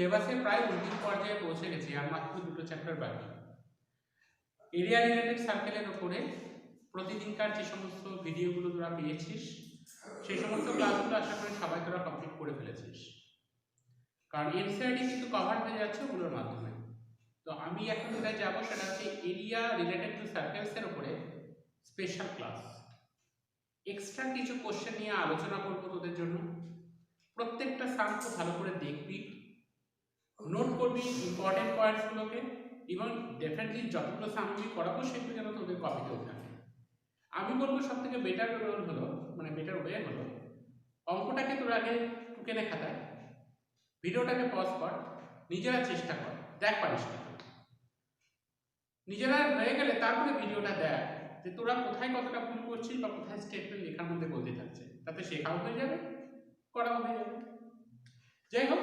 সিলেবাসে প্রায় অন্তিম পর্যায়ে পৌঁছে গেছি, আর মাত্র 2টো চ্যাপ্টার বাকি। এরিয়া রিলেটেড সার্কেলের উপরে প্রতিদিনকার যে সমস্ত ভিডিওগুলো তোরা পেয়েছিস সেই সমস্ত ক্লাসগুলো আশা করি সবাই তোরা কমপ্লিট করে ফেলেছিস, কারণ এনসিইআরটি কিন্তু কভার হয়ে যাচ্ছে ওগুলোর মাধ্যমে। তো আমি এখন যেটা যাবো সেটা হচ্ছে এরিয়া রিলেটেড টু সার্কেলসের উপরে স্পেশাল ক্লাস। এক্সট্রা কিছু কোশ্চেন নিয়ে আলোচনা করবো তোদের জন্য। প্রত্যেকটা সাম খুব ভালো করে দেখবি, নোট করবি ইম্পর্টেন্ট পয়েন্টসগুলোকে, এবং ডেফিনেটলি যতগুলো সাম আমি করাবো সেগুলো যেন তোদের কপিতেও থাকে। আমি বলবো সব থেকে বেটার রোল হলো, মানে বেটার ওয়ে হলো, অঙ্কটাকে তোর আগে টুকেনে খাতায়, ভিডিওটাকে পজ কর, নিজেরা চেষ্টা কর, দেখ পারিস না। নিজেরা হয়ে গেলে তারপরে ভিডিওটা দেখ যে তোরা কোথায় কতটা ভুল করছিস বা কোথায় স্টেটমেন্ট লেখার মধ্যে বলতে থাকছে, তাতে শেখাও হয়ে যাবে, করাও হয়ে যাবে। যাই হোক,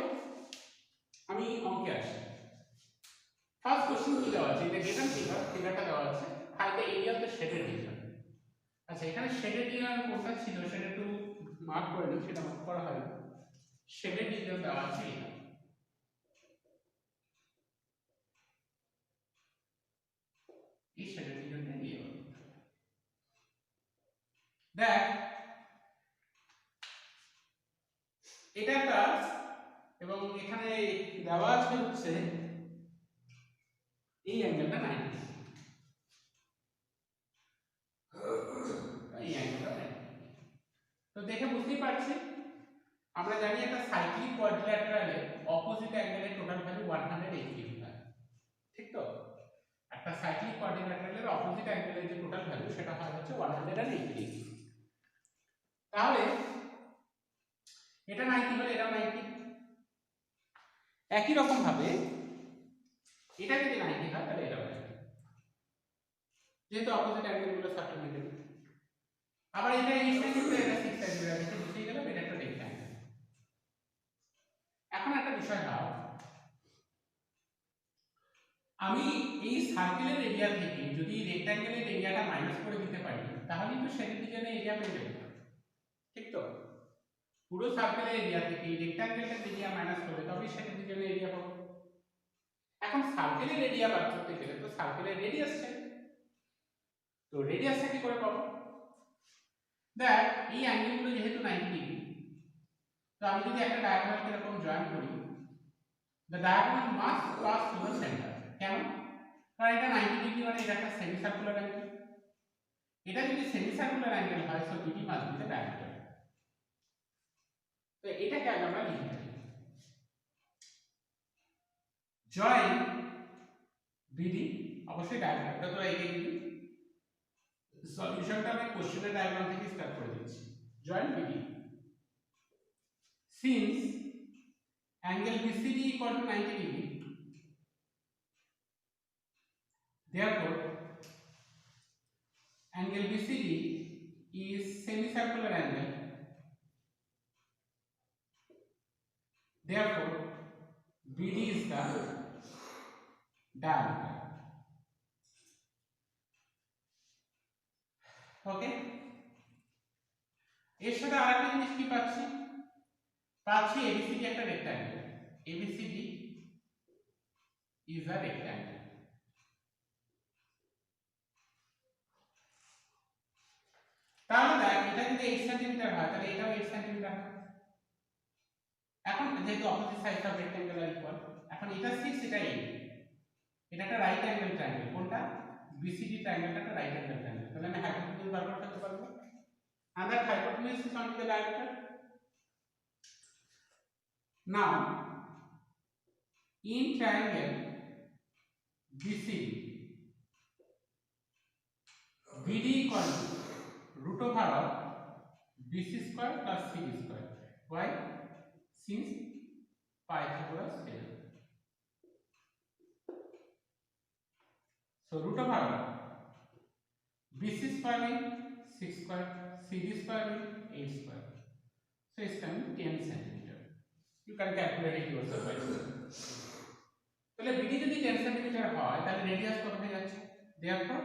আমি অঙ্কে আসি। ফার্স্ট কোশ্চেন কি দেওয়া আছে? এটা গিভেন ফিগারটা দেওয়া আছে, find the area of the shaded reason. আচ্ছা, এখানে শেডেড রিজন কোনটা ছিল সেটা একটু মার্ক করে নিই, সেটা মার্ক করা হয়। শেডেড রিজন দেওয়া আছে এটা, এই শেডেড রিজনটা নিয়ে দেখ এটা একটা, এবং এখানে দেওয়া আছে হচ্ছে এই অ্যাঙ্গেলটা 90, এই অ্যাঙ্গেলটা 90। তো দেখে বুঝতেই পারছি, আমরা জানি একটা সাইক্লিক কোয়াড্রিল্যাটারালে অপোজিট অ্যাঙ্গেলের টোটাল ভ্যালু 180 ডিগ্রি হয়, ঠিক তো? একটা সাইক্লিক কোয়াড্রিল্যাটারালের অপোজিট অ্যাঙ্গেলের যে টোটাল ভ্যালু সেটা হয় হচ্ছে 180 ডিগ্রি। তাহলে এটা 90 হলে এটাও 90। একই রকম ভাবে এটা যদি 90 হয় তাহলে এটাও 90, যেহেতু অপোজিট অ্যাঙ্গেলগুলো সাপ্লিমেন্টারি। আবার এটা 8 সেন্টিমিটার, এটা 6 সেন্টিমিটার, দেখে বুঝতেই গেল এটা একটা রেক্ট্যাঙ্গেল। এখন একটা বিষয় ভাব, আমি এই সার্কেলের এরিয়া থেকে যদি রেক্ট্যাঙ্গেলের এরিয়াটা মাইনাস করে দিতে পারি তাহলেই তো শেডেড রিজনের এরিয়া পেয়ে যাবে, ঠিক তো? পুরো সার্কেলের এরিয়া থেকে রেক্ট্যাঙ্গেলের এরিয়া মাইনাস করলে তবেই শেডেড রিজনের এরিয়া পাবো। এখন সার্কেলের এরিয়া বার করতে গেলে তো সার্কেলের রেডিয়াস চাই, তো রেডিয়াসটা কি করে পাবো? দেখ, এই অ্যাঙ্গেলগুলো যেহেতু 90 ডিগ্রি, তো আমি যদি একটা ডায়াগোনাল এরকম জয়েন করি, the diagonal must pass through the center. কেন? কারণ এটা 90 ডিগ্রি, মানে এটা একটা সেমি সার্কুলার অ্যাঙ্গেল। এটা যদি সেমি সার্কুলার অ্যাঙ্গেল হয় so BD must be the diameter। তো এটাকে আগে আমরা লিখে পারি, জয়েন BD, অবশ্যই ডায়াগ্রাম, এটা তো এগিয়ে দিবি, সলিউশনটা আমি কোশ্চেনের ডায়াগ্রাম থেকে স্টার্ট করে দিচ্ছি। Join BD since angle BCD equal to 90 degree, therefore angle BCD is semicircular angle, therefore BD is the diameter. ওকে, এর সাথে আরেকটা জিনিস কি পাচ্ছি? ABCD একটা rectangle, ABCD is a rectangle। তাহলে দেখ, এটা যদি 8 সেন্টিমিটার হয় তাহলে এটাও 8 সেন্টিমিটার হয়। এখন যেহেতু opposite sides of rectangle are equal, এখন এটা 6, এটা 8, এটা একটা রাইট অ্যাঙ্গেল ট্রায়াঙ্গেল। কোনটা? BCD ট্রায়াঙ্গেলটা একটা রাইট অ্যাঙ্গেল ট্রায়াঙ্গেল। তাহলে আমি হাইপোটেনিউস বার করতে পারবো, and that hypotenuse is only the diameter. Now in triangle BCD, BD equal to root over of BC square plus CD square. Why? Since Pythagoras theorem. So root over of BC square means 6 square, CD square means 8 square. So it's coming 10 centimeter. You can calculate it yourself. তাহলে BD যদি 10 centimetre হয় তাহলে radius কত হয়ে যাচ্ছে? Therefore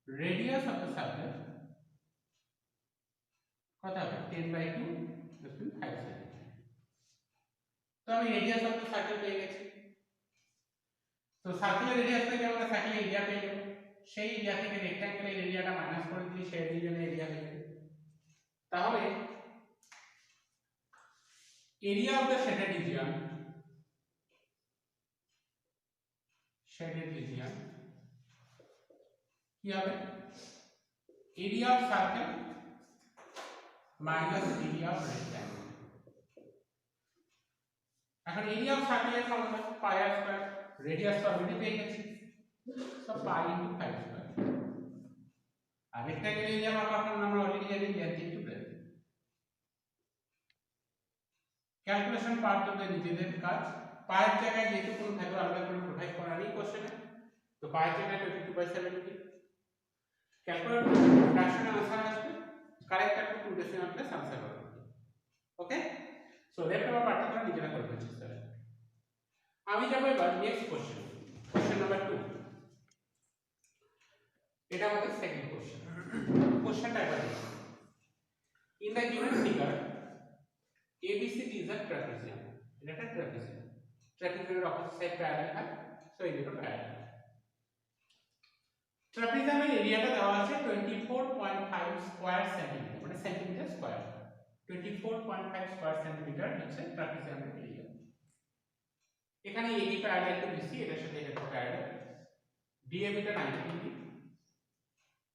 radius of the circle কত হবে? 10/2 5 centimetre. তো আমি রেডিয়াস অফ দ্য সার্কেল পেয়ে গেছি। তো সার্কেলের রেডিয়াস থেকে আমরা সার্কেলের এরিয়া পেয়ে যাব। সেই এরিয়া থেকে রেক্ট্যাঙ্গেলের এরিয়াটা মাইনাস করে দিলে সেই রিজনের এরিয়া হয়ে যাবে। তাহলে area of the shaded region কি হবে? Area of circle minus area of rectangle. এখন এরিয়া অফ সার্কেলের formula pi r square, radius তো অলরেডি পেয়ে গেছি, so pi into pi square. আর রেক্ট্যাঙ্গেল এরিয়া পাওয়ার ফর্মুলা আমরা অলরেডি জানি, length into breadth. Calculation part হবে নিজেদের কাজ। পায়ের জায়গায় যেহেতু কোনো ভ্যালু আলাদা করে প্রোভাইড করা নেই কোশ্চেনে, তো পায়ের জায়গায় 22/70 ক্যালকুলেট ফ্র্যাকশনে आंसर আসবে, কারেক্ট একটা 2 ডেসিমাল প্লেস आंसर হবে। ওকে, সো লেফট ওভার পার্টটা তোমরা নিজেরা করে ফেলছো স্যার। আমি যাব এবার নেক্সট কোশ্চেন, কোশ্চেন নাম্বার 2। এটা আমাদের সেকেন্ড কোশ্চেন। কোশ্চেনটা এবার দেখো। In the given figure ABCD is a trapezium. এটা একটা trapezium. Trapezium এর অপোজিট সাইড প্যারালাল হয়, সো এই দুটো প্যারালাল। trapezium এর এরিয়াটা দেওয়া আছে 24.5 স্কয়ার সেন্টিমিটার, মানে সেন্টিমিটার স্কয়ার। 24.5 স্কয়ার সেন্টিমিটার হচ্ছে trapezium এর এরিয়া। এখানে AD প্যারালাল টু BC, এটার সাথে এটা প্যারালাল। DAB টা 90 ডিগ্রি।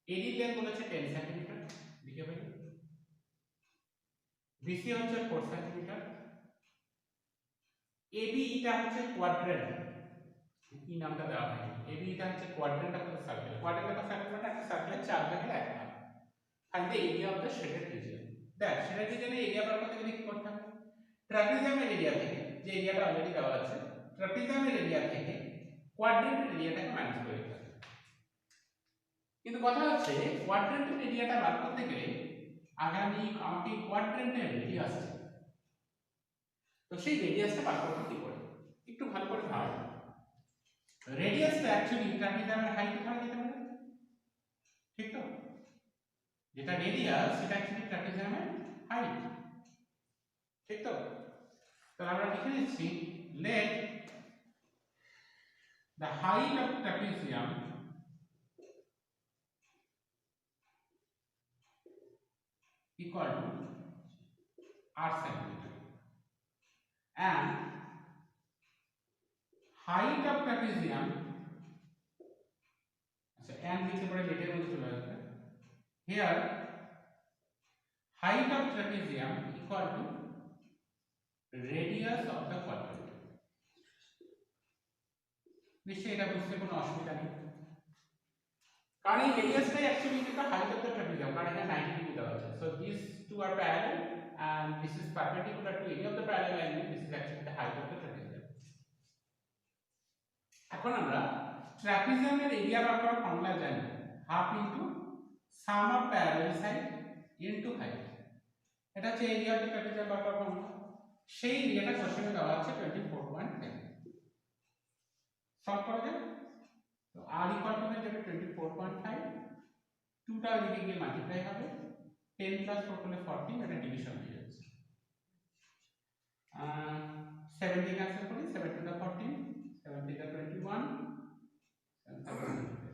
AD লেন্থ বলেছে 10 সেন্টিমিটার, লিখে ফেলি। BC হচ্ছে 4 সেন্টিমিটার। AB এটা হচ্ছে কোয়াড্রেন্ট, এই নামটা দেওয়া হয়। AB এটা হচ্ছে quadrant of the circle. Quadrant of circle মানে একটা সার্কেলের 4 ভাগের 1 ভাগ। Find the area of the shaded region. দেখ, শেডেড রিজিয়নের এরিয়া বার করতে গেলে কি করতে হবে? ট্রাপিজিয়ামের এরিয়া থেকে, যে এরিয়াটা অলরেডি দেওয়া আছে, ট্রাপিজিয়ামের এরিয়া থেকে কোয়াড্রেন্টের এরিয়াটাকে মাইনাস করে দিতে হবে। কিন্তু কথা হচ্ছে কোয়াড্রেন্টের এরিয়াটা বার করতে গেলে আমাকে কোয়াড্রেন্টের রেডিয়াস আছে, তো সেই রেডিয়াসটা বার করতে কি করে? একটু ভালো করে ভাবো। রেডিয়াসটা অ্যাকচুয়ালি ট্রাপিজিয়ামের হাইট ধরা যেতে পারে, ঠিক তো? যেটা রেডিয়াস সেটা অ্যাকচুয়ালি ট্রাপিজিয়ামের হাইট, ঠিক তো? তাহলে আমরা লিখে নিচ্ছি let the height of trapezium equal to r centimeter and height of trapezium, আচ্ছা and লিখে পরে লেটের মধ্যে চলে আসবে। Here height of trapezium equal to radius of the quadrant. নিশ্চয়ই এটা বুঝতে কোনো অসুবিধা নেই, কারণ এই রেডিয়াসটাই অ্যাকচুয়ালি যেটা হাইট অফ দ্য ট্রাপিজিয়াম, কারণ এখানে 90 ডিগ্রি দেওয়া আছে। So this two are parallel and this is perpendicular to any of the parallel line. This is actually the height of the trapezium. এখন আমরা ট্রাপিজিয়ামের এরিয়া বার করার ফর্মুলা জানি, half into some of parallel side into height. এটা হচ্ছে area of the trapezium বার করার formula. সেই এরিয়াটা কোশ্চেনে দেওয়া আছে 24.5। সলভ করা যাবে। তো r ইকুয়াল টু হয়ে যাবে 24.5, 2টা এদিকে গিয়ে মাল্টিপ্লাই হবে, 10 প্লাস 4 করলে 14, এটা ডিভিশন হয়ে যাচ্ছে। 70 ক্যান্সেল করি, 7 টু দা 14, 7 টু দা 21,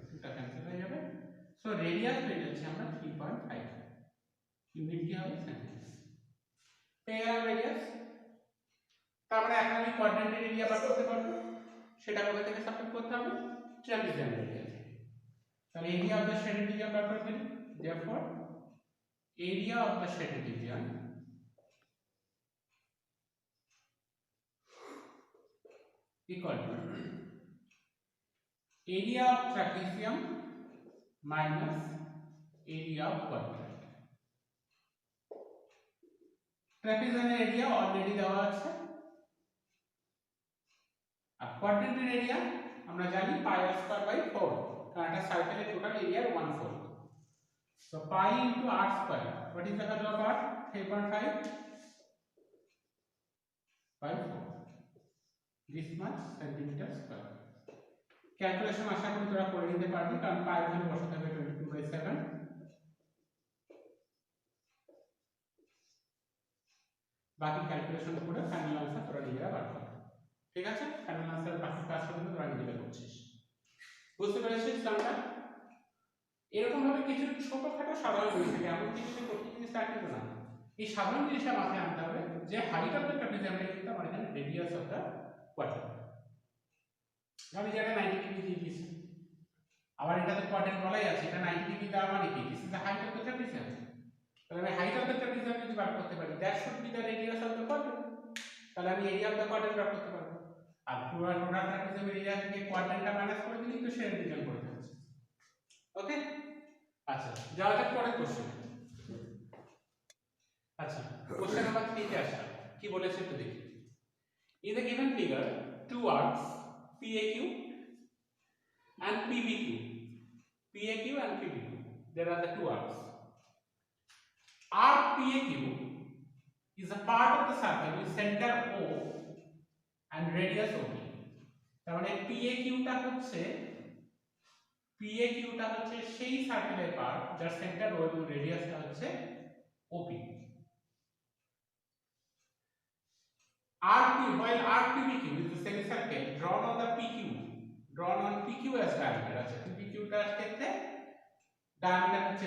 2টা ক্যান্সেল হয়ে যাবে। সো রেডিয়াস পেয়ে যাচ্ছে আমরা 3.5, ইউনিট কি হবে? সেন্টিমিটার। পেয়ে গেলাম রেডিয়াস। তারপরে এখন আমি কোয়াড্রেন্টের এরিয়া বার করতে পারবো, সেটা কোথা থেকে সাবস্টিটিউট করতে হবে? ট্রাপিজিয়াম এরিয়া থেকে। তাহলে area of the shaded region বার করে ফেলি। therefore area of the shaded region equal to area of trapezium minus area of quadrant. trapezium এর এরিয়া অলরেডি দেওয়া আছে, আর কোয়াড্রেন্টের এরিয়া আমরা জানি পাই আর স্কয়ার বাই 4, কারণ এটা সার্কেলের টোটাল এরিয়ার 1/4। so pi into r square, what is the value of r? 3.5 by 4, this much centimeter square. Calculation আশা করি তোরা করে নিতে পারবি, কারণ পাই এর ভ্যালু বসাতে হবে 22/7। বাকি ক্যালকুলেশন করে ফাইনাল আনসার তোরা নিজেরা বার কর। ঠিক আছে, ফাইনাল আনসার বাকি কাজটা কিন্তু তোরা নিজেরা করছিস। বুঝতে পেরেছিস কারণটা? এরকম ভাবে কিছু ছোটখাটো সাধারণ জিনিস থাকে, এমন কিছু যে কঠিন জিনিস তা কিন্তু না। এই সাধারণ জিনিসটা মাথায় আনতে হবে যে হাইট অফ দ্য ট্রাপিজিয়ামটা কিন্তু আমার এখানে রেডিয়াস অফ দ্য কোয়াড্রেন্ট। আমি যেটা 90 ডিগ্রি দিয়ে দিয়েছি, আবার এটা তো কোয়াড্রেন্ট বলাই আছে, এটা 90 ডিগ্রি দেওয়া মানে কি? This is the height of the trapezium. তাহলে আমি হাইট অফ দ্য ট্রাপিজিয়াম যদি বার করতে পারি, that should be the radius of the quadrant. তাহলে আমি এরিয়া অফ দ্য কোয়াড্রেন্ট বার করতে পারবো। আর পুরো ট্রাপিজিয়াম এরিয়া থেকে কোয়াড্রেন্টটা মাইনাস করে দিলেই তো সে রিজন করতে হচ্ছে। ওকে, আচ্ছা যাওয়া যাক পরের কোশ্চেন। আচ্ছা, কোশ্চেন নাম্বার 3 তে আসা কি বলেছে একটু দেখি। In the given figure, two arcs PAQ and PBQ. PAQ and PBQ. There are the two arcs. Arc PAQ is a part of the circle with center O and radius OP. তার মানে PAQ টা হচ্ছে সেই সার্কেলের part যার centre O এবং রেডিয়াসটা হচ্ছে OP. RP, while RPBQ is the semicircle drawn on PQ as diameter. আচ্ছা, PQ টার ক্ষেত্রে ডায়ামিটার হচ্ছে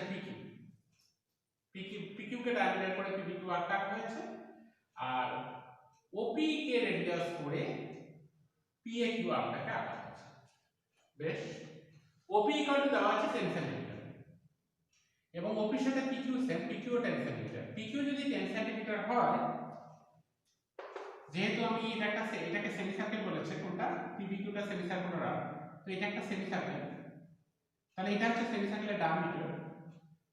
PQ কে ডায়ামিটার করে PBQ আর্ক কাটা হয়েছে, আর OP কে রেডিয়াস করে PAQ আর্কটাকে আঁকা হয়েছে। বেশ, OP ইকুয়াল টু দেওয়া আছে 10 সেমি এবং OP এর সাথে PQ সেম, PQ ও 10 সেমি। PQ যদি 10 সেমি হয়, যেহেতু আমি এটাকে সেমি সার্কেল বলেছে, কোনটা PBQ টা সেমি সার্কুলার আর্ক, তো এটা একটা সেমি সার্কেল, তাহলে এটা হচ্ছে সেমি সার্কেলের diameter.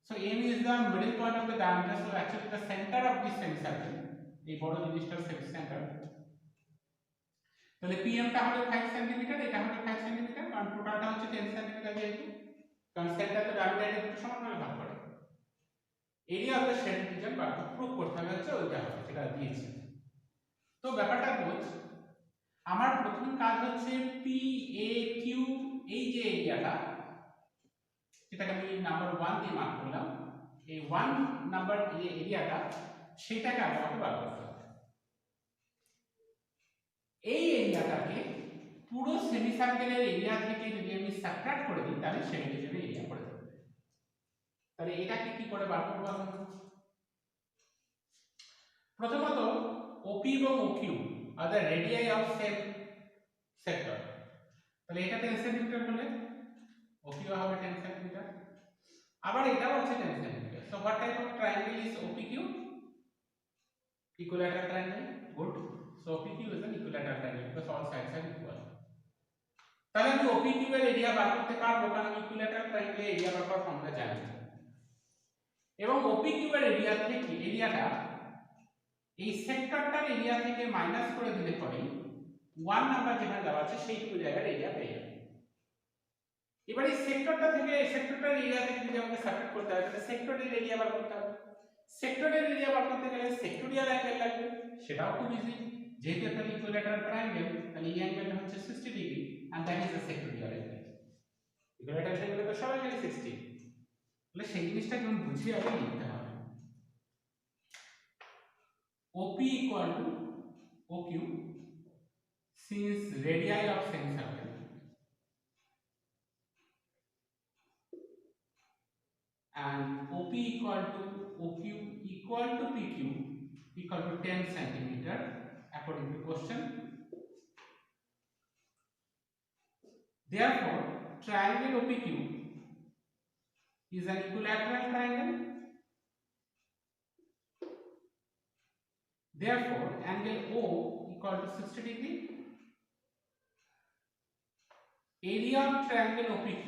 So m is the middle point of the diameter, so actually the center of this semicircle, এই বড় জিনিসটার সেন্টার। তাহলে PM টা হবে 5 সেমি, এটা হবে 5 সেমি, কারণ টোটালটা হচ্ছে 10 সেমি যেহেতু, কারণ সেন্টার তো ডায়ামিটার দুটো সমানভাবে ভাগ করে। Area of the shade region বা প্রুফ করতে হবে হচ্ছে ওইটা হবে, সেটা দিয়েছে। তো ব্যাপারটা বোঝ, আমার প্রথম কাজ হচ্ছে PAQ, এই যে এরিয়াটা যেটাকে আমি নাম্বার 1 দিয়ে মার্ক করলাম, এই 1 নাম্বার এরিয়াটা সেটাকে আমাকে বার করতে হবে। এই এরিয়াটাকে পুরো সেমি সার্কেলের এরিয়া থেকে যদি আমি সাবট্রাক্ট করে দিই, তাহলে সেই হিসেবে এরিয়া করে দেব। তাহলে এটাকে কি করে বার করব আমরা? প্রথমত OP এবং OQ are the radii of same sector, তাহলে এটা 10 সেন্টিমিটার হলে OQ হবে 10 সেন্টিমিটার, আবার এটাও আছে 10 centimetre. So what type of triangle is OPQ? Equilateral triangle. Good. So OPQ is an equilateral triangle because all sides are equal. তাহলে আমি OPQ এর এরিয়া বার করতে পারবো, কারণ আমি ইকুইল্যাটারাল ট্রায়াঙ্গেলের এরিয়া বার করার ফর্মুলা জানি। এবং OPQ এর এরিয়া থেকে এরিয়াটা এই সেক্টরটার এরিয়া থেকে মাইনাস করে দিলে পরে 1 নাম্বার যেখানে দেওয়া আছে সেইটুকু জায়গার এরিয়া পেয়ে যাবে। এবার এই সেক্টরটা থেকে সেক্টরটার এরিয়া থেকে যদি আমাকে সাবট্রাক্ট করতে হয়, তাহলে সেক্টরের এরিয়া বার করতে হবে। সেক্টরের এরিয়া বার করতে গেলে সেক্টরিয়াল অ্যাঙ্গেল লাগবে, সেটাও খুব ইজি, যেহেতু একটা ইকুইল্যাটারাল ট্রায়াঙ্গেল, তাহলে এই অ্যাঙ্গেলটা হচ্ছে 60 degree and that is the sectorial angle. Equilateral ট্রায়াঙ্গেলে তো সব অ্যাঙ্গেল 60, তাহলে সেই জিনিসটা কেমন বুঝিয়ে আগে লিখতে হবে। OP equal to OQ since radii of semicircle and OP equal to OQ equal to PQ equal to 10 centimeter according to question. Therefore, triangle OPQ is an equilateral triangle. Therefore, angle O equal to 60 degree. Area of triangle OPQ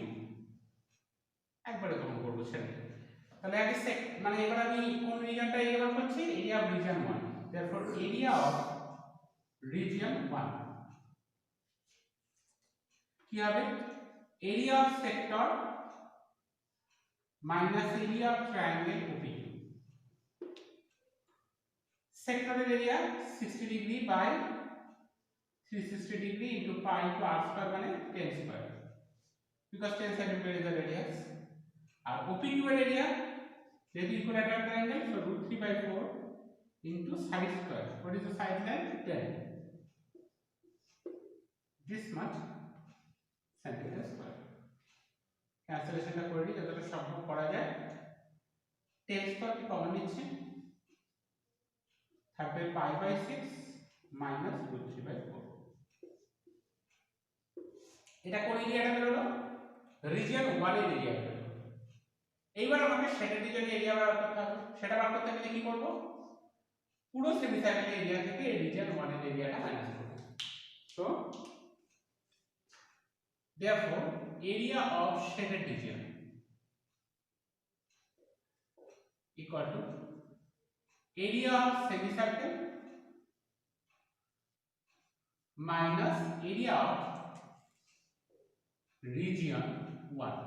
একবারে কম করব সেটা, তাহলে আগে মানে এবার আমি কোন রিজিয়নটা area বার করছি? Area of region 1। Therefore, area of region 1 কি হবে? Area of sector minus area of triangle OPQ। সেক্টরের area 60 degree by 360 degree into pi into r square মানে 10 square, because 10 centimeter is the radius. আর OPQ এর area যেহেতু equilateral triangle, so √3/4 into side square. What is the side line? 10. This much centimeter square. ক্যান্সেলেশনটা করে নিই যতটা সম্ভব করা যায়। 10 স্কয়ার কি কমন নিচ্ছে, থাকবে পাই বাই 6 মাইনাস √3/4। এটা কোন এরিয়াটা বেরোলো? রিজিয়ন 1 এর এরিয়া বেরোলো। এইবার আমাকে শেডেড রিজিয়নের এরিয়া বার করতে হবে। সেটা বার করতে গেলে কি করব? পুরো সেমিসার্কেল এরিয়া থেকে রিজিয়ন 1 এর এরিয়াটা মাইনাস করব। So therefore area of shaded region equal to area of semicircle minus area of region 1.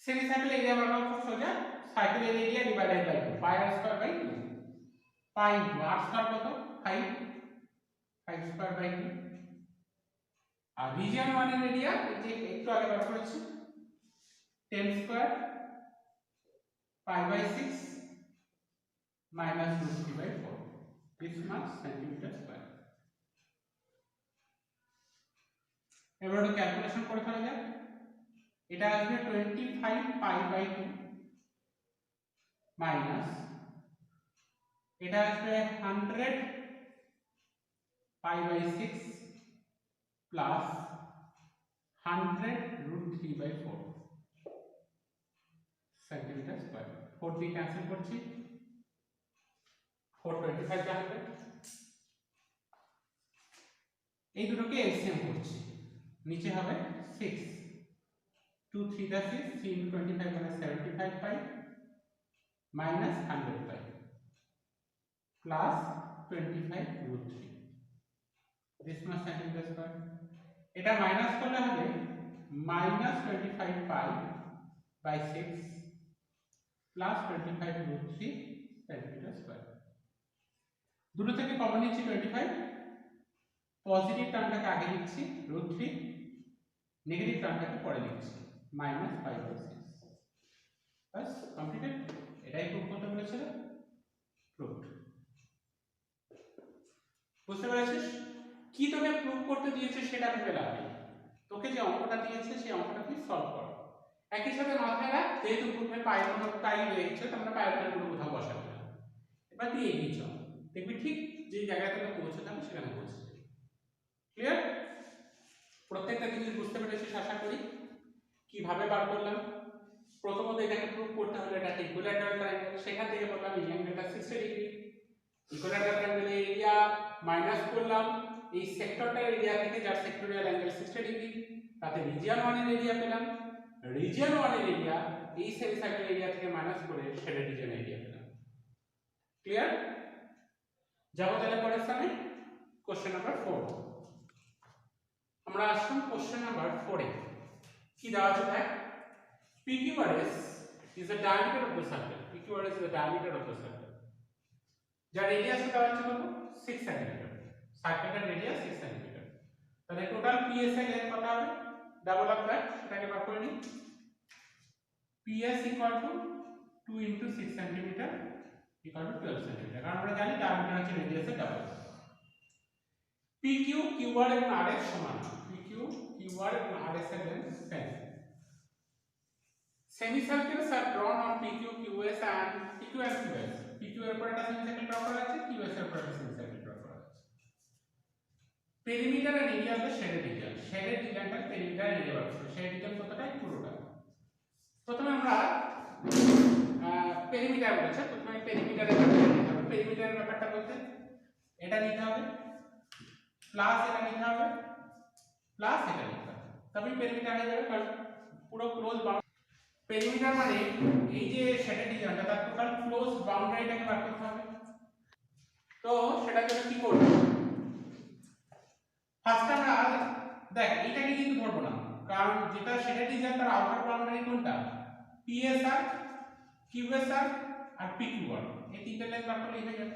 semicircle area বানানো খুব সোজা, সার্কেলের area divided by 2 pi r square by 2। Pi into r square কত? 5 square by 2। R region 1 এর area যে একটু আগে বার করেছি 10 square pi by 6 minus √3/4, this much centimetre square. এবার একটু ক্যালকুলেশন করে ফেলা যাক। এটা আসবে 25 পাই বাই 2 মাইনাস এটা আসবে 100 pi by 6 plus 100 √3/4 centimeter square. 4 দিয়ে ক্যান্সেল করছি, 425 যা হবে। এই দুটোকে এলসিএম করছি, নিচে হবে 6 2 3 দা 6 3 into 25 মানে 75 pi minus 100 pi plus 25 √3, this much centimetre square. এটা মাইনাস করলে হবে minus 25 pi by 6 plus 25 √3 centimetre square. দুটো থেকে কমন নিচ্ছি 25, পজিটিভ টার্মটাকে আগে লিখছি √3, নেগেটিভ টার্মটাকে পরে লিখছি মাইনাস 5/6। বাস কমপ্লিটেড। এটাই প্রুফ করতে বলেছিল, প্রুফড। বুঝতে পেরেছিস? কি তোকে প্রুফ করতে দিয়েছে সেটা ভেবে লাভ নেই, তোকে যে অঙ্কটা দিয়েছে সেই অঙ্কটা তুই সলভ কর। একই সাথে মাথায় রাখ, যেহেতু প্রুফে পায়ের কোনো টাই লেগেছে তোমরা পায়ের কোনো কোথাও বসাবে না। এবার তুই এগিয়ে চল, দেখবি ঠিক যে জায়গায় তোকে পৌঁছতে হবে সেখানে পৌঁছে যাবে। ক্লিয়ার? প্রত্যেকটা জিনিস বুঝতে পেরেছিস আশা করি। কিভাবে বার করলাম? প্রথমত এটাকে প্রুফ করতে হলে এটা ইকুইল্যাটারাল ট্রায়াঙ্গেল, সেখান থেকে বললাম এই অ্যাঙ্গেলটা 60 ডিগ্রি। ইকুইল্যাটারাল ট্রায়াঙ্গেলের এরিয়া মাইনাস করলাম এই সেক্টরটার এরিয়া থেকে, যার সেক্টরিয়াল অ্যাঙ্গেল 60 ডিগ্রি, তাতে রিজিয়ন 1 এর এরিয়া পেলাম। রিজিয়ন 1 এর এরিয়া এই সেমিসার্কেল এরিয়া থেকে মাইনাস করে শেডেড রিজিয়ন এরিয়া পেলাম। ক্লিয়ার? যাবো তাহলে পরের স্থানে, কোশ্চেন নাম্বার 4। আমরা আসলাম কোশ্চেন নাম্বার 4 এ। কি দেওয়া আছে দেখ, PQRS is the diameter of the circle. PQRS is the diameter of the circle. যার রেডিয়াস দেওয়া আছে কত? 6 সেন্টিমিটার। সার্কেলের রেডিয়াস 6 সেন্টিমিটার। তাহলে টোটাল PSI এর কত হবে? ডাবল অফ দ্যাট, সেটাকে বার করে নিই। PS equal to 2 into 6 centimetre equal to 12 centimetre. কারণ আমরা জানি ডায়ামিটার হচ্ছে রেডিয়াসের ডাবল। PQ QR এবং RS সমান। PQ QR এবং RS এর length same. Semicircles are drawn on PQ, QS and PQ and QS. PQ এর উপর একটা সেমিসার্কেল ড্র করা আছে, QS এর উপর একটা সেমিসার্কেল ড্র করা আছে। পেরিমিটার এর এরিয়া হবে শেডেড রিজিয়ন। শেডেড রিজিয়নটার পেরিমিটার এরিয়া আছে। শেডেড রিজিয়ন কতটা? পুরোটা। প্রথমে আমরা পেরিমিটার বলেছে, প্রথমে পেরিমিটারের ব্যাপারটা নিতে হবে। পেরিমিটারের ব্যাপারটা বলতে এটা নিতে হবে প্লাস এটা নিতে হবে প্লাস এটা নিতে হবে, তবেই পেরিমিটার হয়ে যাবে। কারণ পুরো ক্লোজ পেরিমিটার মানে এই যে শেডেড রিজিয়নটা তার টোটাল ক্লোজ বাউন্ডারিটাকে বার করতে হবে। তো সেটার জন্য কি করব? ফার্স্ট আমরা দেখ এইটাকে কিন্তু ধরবো না, কারণ যেটা শেডেড রিজিয়ন তার আউটার বাউন্ডারি কোনটা? PSR, QSR আর PQR, এই তিনটা লাইন বার করলেই হয়ে যাবে।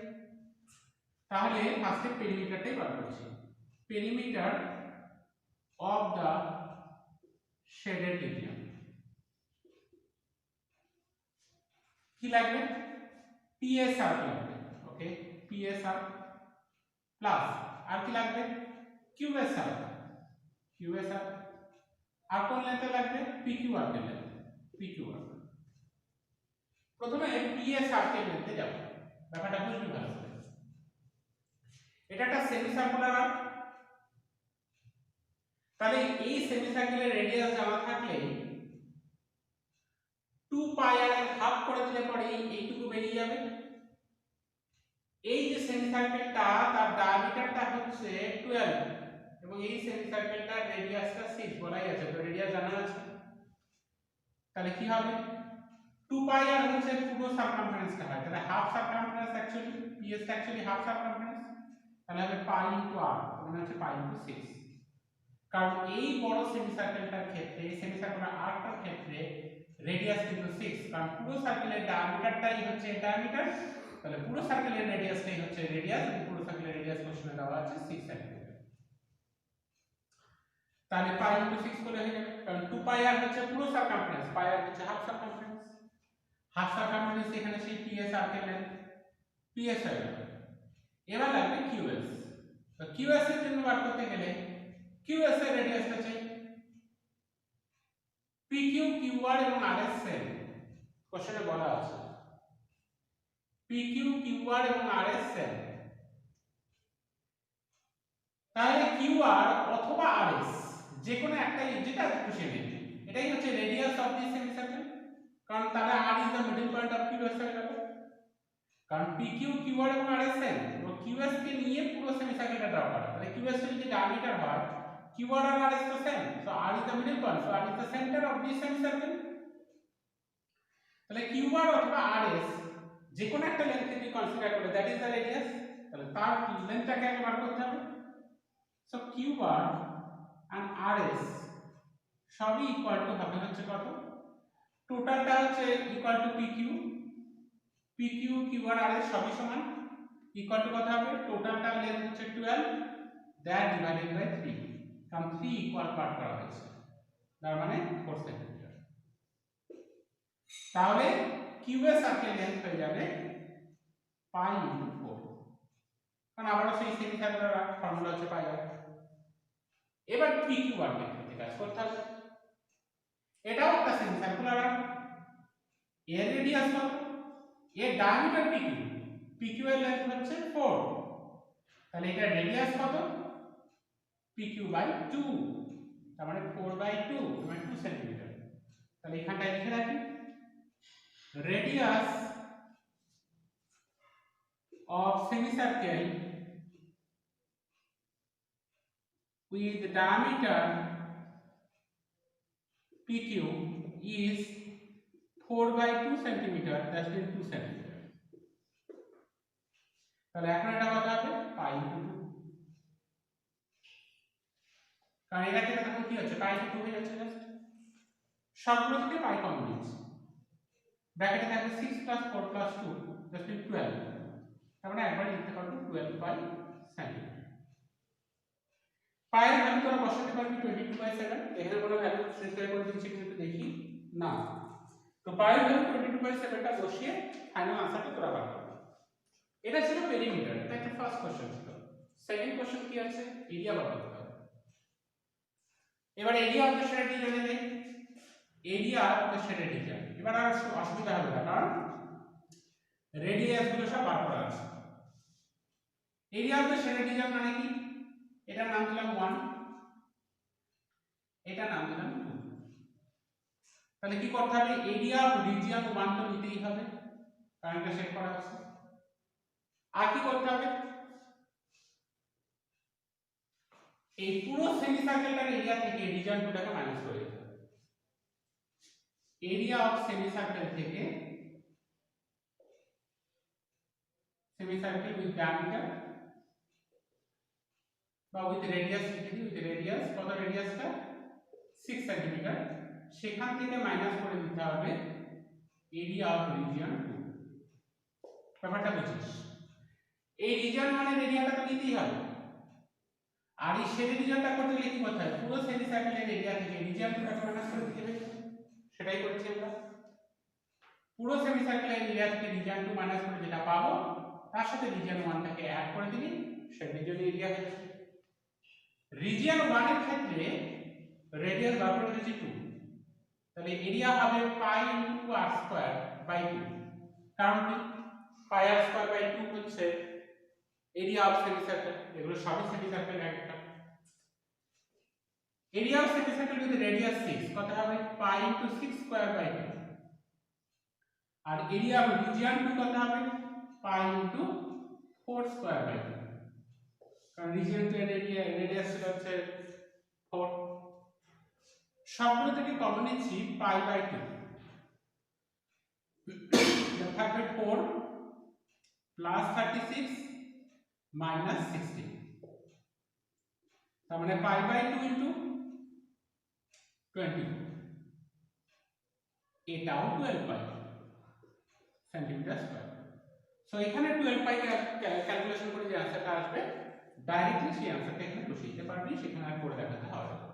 তাহলে ফার্স্টে পেরিমিটারটাই বার করছি। Perimeter of the shaded region কি লাগবে? PSR লাগবে, ওকে, PSR প্লাস আর কি লাগবে QSR, QSR আর কোন লেন্থে লাগবে PQR কে লেন্থ, PQR। প্রথমে PSR কে লেন্থে যাব, ব্যাপারটা বুঝবি ভালো করে। এটা একটা সেমি সার্কুলার আর্ক, তাহলে এই সেমি সার্কেলের রেডিয়াস জানা থাকলে 2 পাই আর এর হাফ করে দিলে পরে এইটুকু বেরিয়ে যাবে। এই যে সেমি সার্কেলটা তার ডায়ামিটারটা হচ্ছে 12 এবং এই সেমি সার্কেলটার রেডিয়াসটা 6 বলাই আছে, তো রেডিয়াস জানা আছে। তাহলে কি হবে 2 পাই আর হচ্ছে পুরো সারকামফারেন্সটা হয়, তাহলে হাফ সারকামফারেন্স অ্যাকচুয়ালি PS টা অ্যাকচুয়ালি হাফ সারকামফারেন্স, তাহলে হবে পাই ইনটু আর, মানে হচ্ছে পাই ইনটু 6। কারণ এই বড় সেমি সার্কেলটার ক্ষেত্রে, এই সেমি সার্কুলার আর্কটার ক্ষেত্রে রেডিয়াস কিন্তু 6, কারণ পুরো সার্কেলের ডায়ামিটারটাই হচ্ছে ডায়ামিটার, তাহলে পুরো সার্কেলের রেডিয়াসটাই হচ্ছে রেডিয়াস, এবং পুরো সার্কেলের রেডিয়াস কোশ্চেনে দেওয়া আছে 6 সেন্টিমিটার। তাহলে পাই ইনটু 6 করে হয়ে যাবে, কারণ 2 পাই আর হচ্ছে পুরো সারকামফারেন্স, পাই আর হচ্ছে হাফ সারকামফারেন্স, হাফ সারকামফারেন্স এখানে সেই PS আর্কের লেন্থ, PS হয়ে যাবে। এবার লাগবে QS, তো QS এর জন্য বার করতে গেলে QS এর রেডিয়াসটা চাই, PQ QR এবং RS সেম, কোশ্চেনে বলা আছে PQ QR এবং RS সেম, তাহলে QR অথবা RS যে কোনো একটাই, যেটা খুশি নেবে, এটাই হচ্ছে radius of this semi circle, কারণ তাহলে R is the middle point of QS হয়ে যাবে, কারণ PQ QR এবং RS সেম, এবং QS কে নিয়ে পুরো সেমি সার্কেলটা ড্র করা, তাহলে QS এর যদি ডায়ামিটার হয় QR আর RS তো same, so R is the middle point, so R is the center of this semicircle, তাহলে QR অথবা RS যে কোনো একটা লেন্থ যদি কনসিডার করে, দ্যাট ইজ দ্য রেডিয়াস, তাহলে তার লেন্থটাকে আগে বার করতে হবে। সো QR and RS সবই ইকুয়াল টু হবে হচ্ছে কত, টোটালটা হচ্ছে equal to PQ QR RS সবই সমান, ইকুয়াল টু কত হবে, টোটালটার লেন্থ হচ্ছে 12, দ্যাট ডিভাইডেড বাই 3, কারণ 3 ইকুয়াল পার্ট করা হয়েছে, তার মানে 4 সেন্টিমিটার। তাহলে QS সার্কেল লেন্থ হয়ে যাবে পাই ইনটু 4, কারণ আবারও সেই সেমি সার্কুলার ফর্মুলা হচ্ছে পাই আর। এবার PQR এর ক্ষেত্রে কাজ করতে হবে, এটাও একটা সেমি সার্কুলার আর্ক, এর রেডিয়াস কত, এর ডায়ামিটার PQ এর লেন্থ হচ্ছে 4, তাহলে এটা রেডিয়াস কত PQ বাই 2, তার মানে 4 বাই 2 মানে 2 সেন্টিমিটার। তাহলে এখানটায় লিখে রাখি radius of semicircle with diameter PQ is 4 by 2 centimeter, that is 2 centimeter. তাহলে এখন এটা কত হবে পাই ইনটু 2, কারণ এটা থেকে তখন কি হচ্ছে পাই ইনটু 2 হয়ে যাচ্ছে, জাস্ট সবগুলো থেকে পাই কমন নিয়েছি, ব্র্যাকেটে থাকবে 6 plus 4 plus 2 that is 12, তার মানে একবার লিখতে পারবো 12 বাই সেন্টিমিটার। পায়ের ভ্যালু তোরা বসাতে পারবি 22/7, এখানে কোনো ভ্যালু স্পেসিফাই করে দিয়েছে কিন্তু দেখি না, তো পায়ের ভ্যালু 22/7 টা বসিয়ে ফাইনাল আনসারটা তোরা বার করবি। এটা ছিল পেরিমিটার, এটা একটা ফার্স্ট কোশ্চেন ছিল। সেকেন্ড কোশ্চেন কি আছে, এরিয়া বার করতে হবে। এবার এরিয়া অফ দ্য শেডেড রিজিয়নে নেই, area of the shaded region, এবার আর অসুবিধা হবে না, কারণ রেডিয়াস গুলো সব বার করা আছে। Area of the shaded region মানে কি, এটার নাম দিলাম 1, এটা নাম দিলাম 2, তাহলে কি করতে হবে এরিয়া অফ রিজিয়ন 1 তো নিতেই হবে, কারণ এটা সেট করা আছে। আর কি করতে হবে, এই পুরো সেমি সার্কেলটার এরিয়া থেকে রিজিয়ন 2 টাকে মাইনাস করে দিতে হবে। এরিয়া অফ সেমি সার্কেল থেকে সেমি সার্কেল উইথ ডায়ামিটার বা উইথ রেডিয়াস লিখে দিই, উইথ রেডিয়াস, কত রেডিয়াসটা 6 সেন্টিমিটার, সেখান থেকে মাইনাস করে দিতে হবে এরিয়া অফ রিজিয়ন 2। ব্যাপারটা বুঝিস, এই রিজিয়ন মানে এরিয়াটা তো নিতেই হবে, আর এই শেডেড রিজিয়নটা করতে গেলে কি করতে হবে, পুরো সেমি সার্কেলের এরিয়া থেকে রিজিয়ন 2 টাকে মাইনাস করে দিতে হবে, সেটাই করছি আমরা। পুরো সেমিসার্কেলের এরিয়া থেকে রিজিয়ন 2 মাইনাস করে যেটা পাবো তার সাথে রিজিয়ন 1 টাকে অ্যাড করে দিলে সেটা রিজিয়ন এরিয়া হয়ে যাবে। রিজিয়ন 1 এর ক্ষেত্রে রেডিয়াস বার করে দিয়েছি 2, তাহলে এরিয়া হবে pi into r square by 2। কারণ কি পাই আর স্কয়ার বাই 2 হচ্ছে এরিয়া অফ সেমিসার্কেল, এগুলো সবই সেমিসার্কেল একটা। Area of semicircle with radius 6 কত হবে পাই ইনটু 6 স্কয়ার বাই 2, আর এরিয়া অফ রিজিয়ন 2 কত হবে পাই ইনটু 4 স্কয়ার বাই 2, কারণ রিজিয়ন 2 এর এরিয়া রেডিয়াস ছিল হচ্ছে 4। সবগুলো থেকে কমন নিচ্ছি পাই বাই 2, থাকবে 4 প্লাস 36 মাইনাস 16, তার মানে পাই বাই 2 ইনটু 24, এটাও 12 পাই সেন্টিমিটার স্কয়ার। সো এখানে 12 পাই ক্যালকুলেশন করে যে आंसरটা আসবে ডাইরেক্টলি সেই आंसरটা এখানে বসিয়ে দিতে পারবি, সেখানে আর করে দেখাতে হবে না।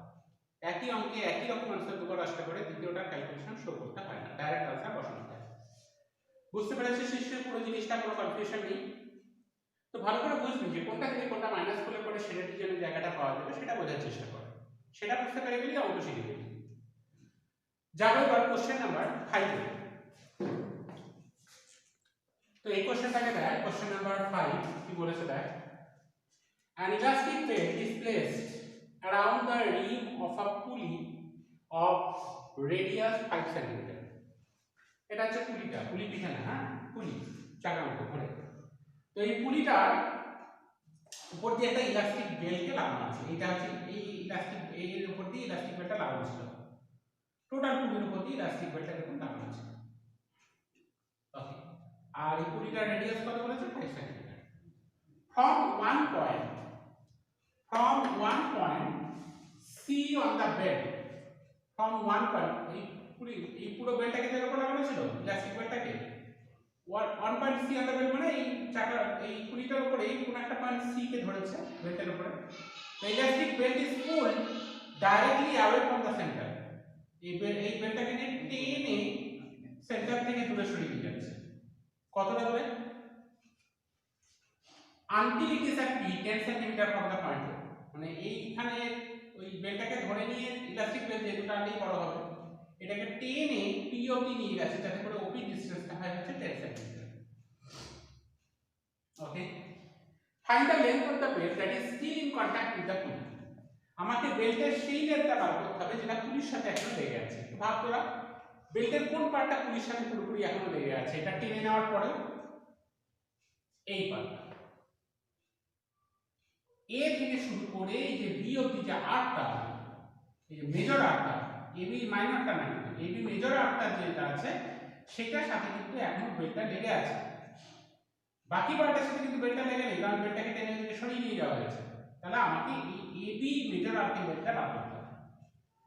একই অঙ্কে একই রকম आंसर দুবার আসতে পারে, দ্বিতীয়টা ক্যালকুলেশন শো করতে হয় না, ডাইরেক্ট आंसर বসানো হয়। বুঝতে পেরেছিস নিশ্চয়ই পুরো জিনিসটা, কোনো কনফিউশন নেই। তো ভালো করে বুঝবি যে কোনটা থেকে কোনটা মাইনাস করলে পরে সেটা রিজনের জায়গাটা পাওয়া যাবে সেটা বোঝার চেষ্টা কর। সেটা বুঝতে পেরে গেলেই অঙ্ক শিখে যাবি। যাবে এবার কোশ্চেন নাম্বার 5 এ। তো এই কোশ্চেনটাকে দেখ, কোশ্চেন নাম্বার 5 কি বলেছে দেখ, an elastic plate is placed around the rim of a pulley of radius 5 cm। এটা হচ্ছে পুলিটা, পুলি পিঠে না, হ্যাঁ পুলি চাকার মতো ঘুরে। তো এই পুলিটার উপর দিয়ে একটা ইলাস্টিক বেল্টকে লাগানো আছে, এটা হচ্ছে এই ইলাস্টিক এর উপর দিয়ে ইলাস্টিক বেল্টটা লাগানো ছিল, টোটাল পুলির উপর দিয়ে ইলাস্টিক বেল্টটা এরকম লাগানো আছে। ওকে, আর এই পুলিটার রেডিয়াস কত বলেছে 5 cm। from one point see on the bed, from one point এই পুরো বেলটাকে যের উপর লাগানো ছিল elastic বেলটাকে, one point see on the bed মানে এই চাকা এই পুলিটার উপরে এই কোন একটা পয়েন্ট সি কে ধরেছে বেল্টের উপরে। the elastic belt is pulled directly away from the center, এই বেলটাকে টেনে সেন্টার থেকে দূরে সরিয়ে দিয়ে যাচ্ছে। কতটা দূরে? until it is at p 10 cm from the point, মানে এইখানে ওই বেলটাকে ধরে নিয়ে ইলাস্টিক বেল যেহেতু টানলেই বড় হবে, এটাকে টেনে পি অবধি নিয়ে গেছে যাতে করে ওপি ডিসটেন্সটা হয় হচ্ছে 10 cm। Okay, find the length of the belt that is still in contact with the pulley. আমাকে বেল্টের সেই লেন্থটা বার করতে হবে যেটা পুলির সাথে এখনো লেগে আছে। ভাব তোরা বেল্টের কোন পার্টটা পুলির সাথে পুরোপুরি এখনো লেগে আছে, এটা টেনে নেওয়ার পরে এই পার্টটা এ থেকে শুরু করে এই যে বি অবধি যে আর্টটা, এই যে মেজর আর্টটা, এবি মাইনরটা না, এবি মেজর আর্টটা যেটা আছে সেটার সাথে কিন্তু এখনো বেল্টটা লেগে আছে। বাকি পার্টের সাথে কিন্তু বেল্টটা লেগে নেই, কারণ বেল্টটাকে টেনে নিয়ে সরিয়ে নিয়ে যাওয়া হয়েছে। তাহলে আমাকে এই এবি মেজর আর্টের বেল্টটা বার করতে হবে।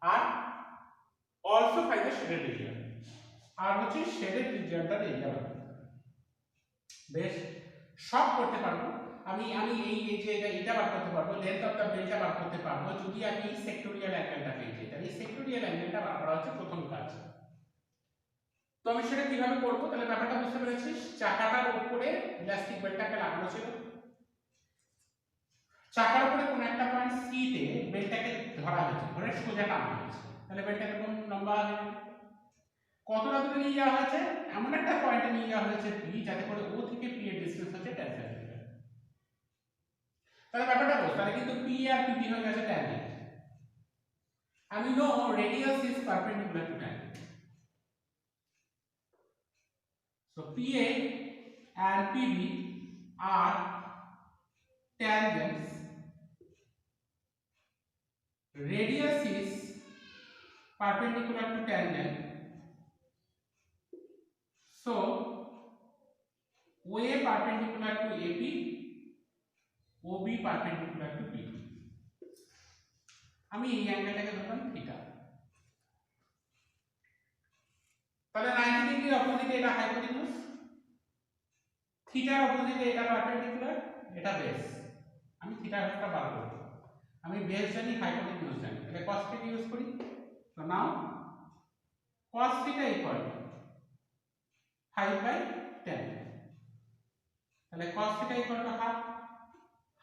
আর also find the shaded area, আর হচ্ছে শেডেড রিজিয়নটার এরিয়া বার করতে হবে। বেশ, সব করতে পারবো আমি এই যে এটা বার করতে পারবো, লেন্থ অফ দ্য বেল্টটা বার করতে পারবো যদি আমি সেক্টরিয়াল অ্যাঙ্গেলটা পেয়ে যাই। তাহলে সেক্টরিয়াল অ্যাঙ্গেলটা বার করা হচ্ছে প্রথম কাজ। তো আমি সেটা কিভাবে করব? তাহলে ব্যাপারটা বুঝতে পেরেছিস। চাকাটার উপরে ইলাস্টিক বেল্টটাকে লাগানো ছিল, চাকার উপরে কোন একটা পয়েন্ট সি তে বেল্টটাকে ধরা হয়েছে, ধরে সোজা টানা হয়েছে। তাহলে বেল্টটা এরকম লম্বা হবে, কতটা দূরে নিয়ে যাওয়া হয়েছে? এমন একটা পয়েন্টে নিয়ে যাওয়া হয়েছে পি যাতে করে ও থেকে পি এর ডিসটেন্স হচ্ছে 10 cm। তাহলে ব্যাপারটা বোঝ, তাহলে কিন্তু পি আর পিবি হয়ে গেছে tangent. and we know radius is perpendicular to tangent, so PA and PB are tangents, radius is perpendicular to tangent, so OA perpendicular to AP, OB perpendicular to PB। আমি এই অ্যাঙ্গেলটাকে ধরলাম theta, তাহলে 90 degree অপোজিটে এটা হাইপোটেনিউস, থিটার অপোজিটে এটা perpendicular, এটা বেস। আমি থিটাটা বার করব, আমি বেস জানি হাইপোটেনিউস জানি, তাহলে cos থিটা ইউজ করি। তো নাও cos থিটা ইকুয়াল 5/10, তাহলে cos θ equal to half,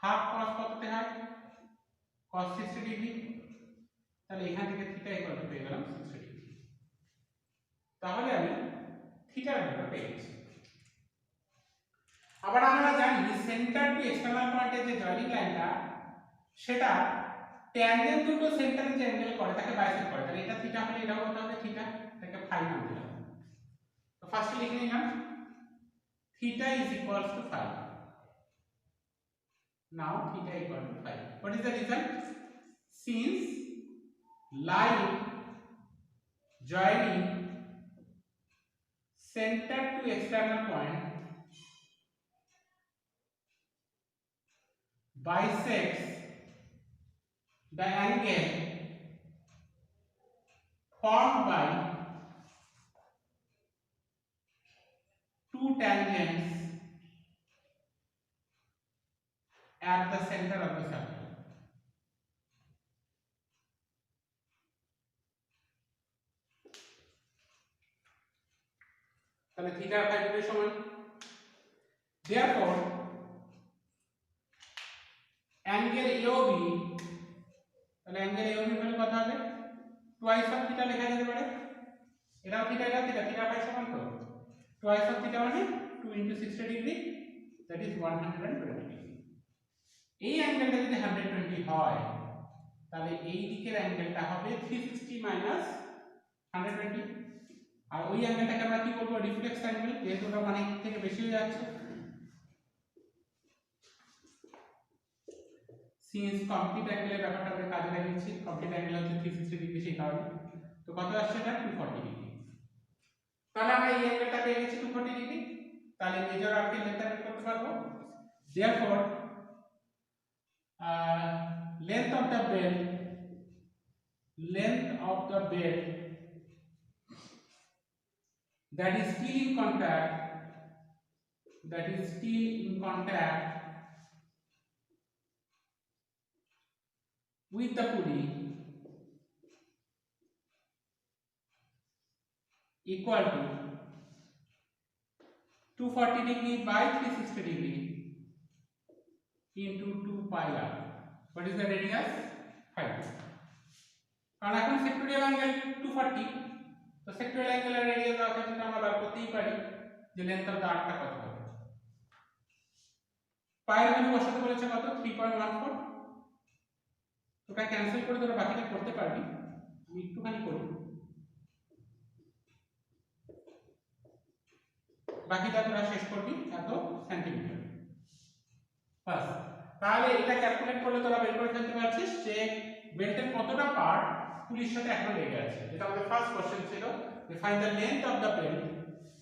half cos কততে হয় cos 60 ডিগ্রি, তাহলে এখান থেকে থিটা ইকুয়াল টু পেয়ে গেলাম 60 ডিগ্রি। তাহলে আমি থিটার ভ্যালুটা পেয়ে গেছি। আবার আমরা জানি সেন্টার টু এক্সটার্নাল পয়েন্টের যে জয়েনিং লাইনটা সেটা ট্যানজেন্ট দুটো সেন্টারে যে অ্যাঙ্গেল করে তাকে বাইসেক্ট করে, তাহলে এটা থিটা হলে এটাও কত হবে থিটা, এটাকে ফাই নাম দিলাম। তো ফার্স্টে লিখে নিলাম theta is equals to 5. Now theta equal to 5. What is the result? Since line joining center to external point bisects the angle formed by two tangents at the center of the circle. তাহলে theta আর phi দুটোই সমান। therefore angle AOB, তাহলে angle AOB মানে কত হবে twice of theta লেখা যেতে পারে, এটাও থিটা এটাও থিটা, থিটা ফাই সমান তো twice of theta মানে 2 into 60 degree, that is 120 degree। এই অ্যাঙ্গেলটা যদি 120 হয় তাহলে এই দিকের অ্যাঙ্গেলটা হবে 360 মাইনাস 120, আর ওই অ্যাঙ্গেলটাকে আমরা কি বলবো রিফ্লেক্স অ্যাঙ্গেল, যেহেতু ওটা মানে থেকে বেশি হয়ে যাচ্ছে। সিন্স কমপ্লিট অ্যাঙ্গেলের ব্যাপারটা আমরা কাজে লাগিয়েছি, কমপ্লিট অ্যাঙ্গেল হচ্ছে 360 ডিগ্রি সেই কারণে, তো কত আসছে এটা 240 ডিগ্রি। তাহলে আমরা এই অ্যাঙ্গেলটা পেয়ে গেছি 240 ডিগ্রি, তাহলে মেজর আর্কের লেন্থটা বের করতে পারবো। therefore length of the belt that is still in contact with the pulley equal to 240 degree by 360 degree into 2 pi r. What is the radius? 5. কারণ এখন সেক্টরিয়াল অ্যাঙ্গেল 240, তো সেক্টরিয়াল অ্যাঙ্গেলের রেডিয়াস দেওয়া থাকলে আমরা বার করতেই পারি যে লেন্থ অফ দ্য আর্কটা কত হবে। পায়ের ভ্যালু বসাতে বলেছে কত 3.14, ওটা ক্যান্সেল করে তোরা বাকিটা করতে পারবি, আমি একটুখানি করি, বাকিটা তোরা শেষ করবি এত সেন্টিমিটার বাস। তাহলে এটা ক্যালকুলেট করলে তোরা বের করে ফেলতে পারছিস যে বেল্টের কতটা পার্ট পুলির সাথে এখনো লেগে আছে, যেটা আমাদের ফার্স্ট কোশ্চেন ছিল যে find the length of the belt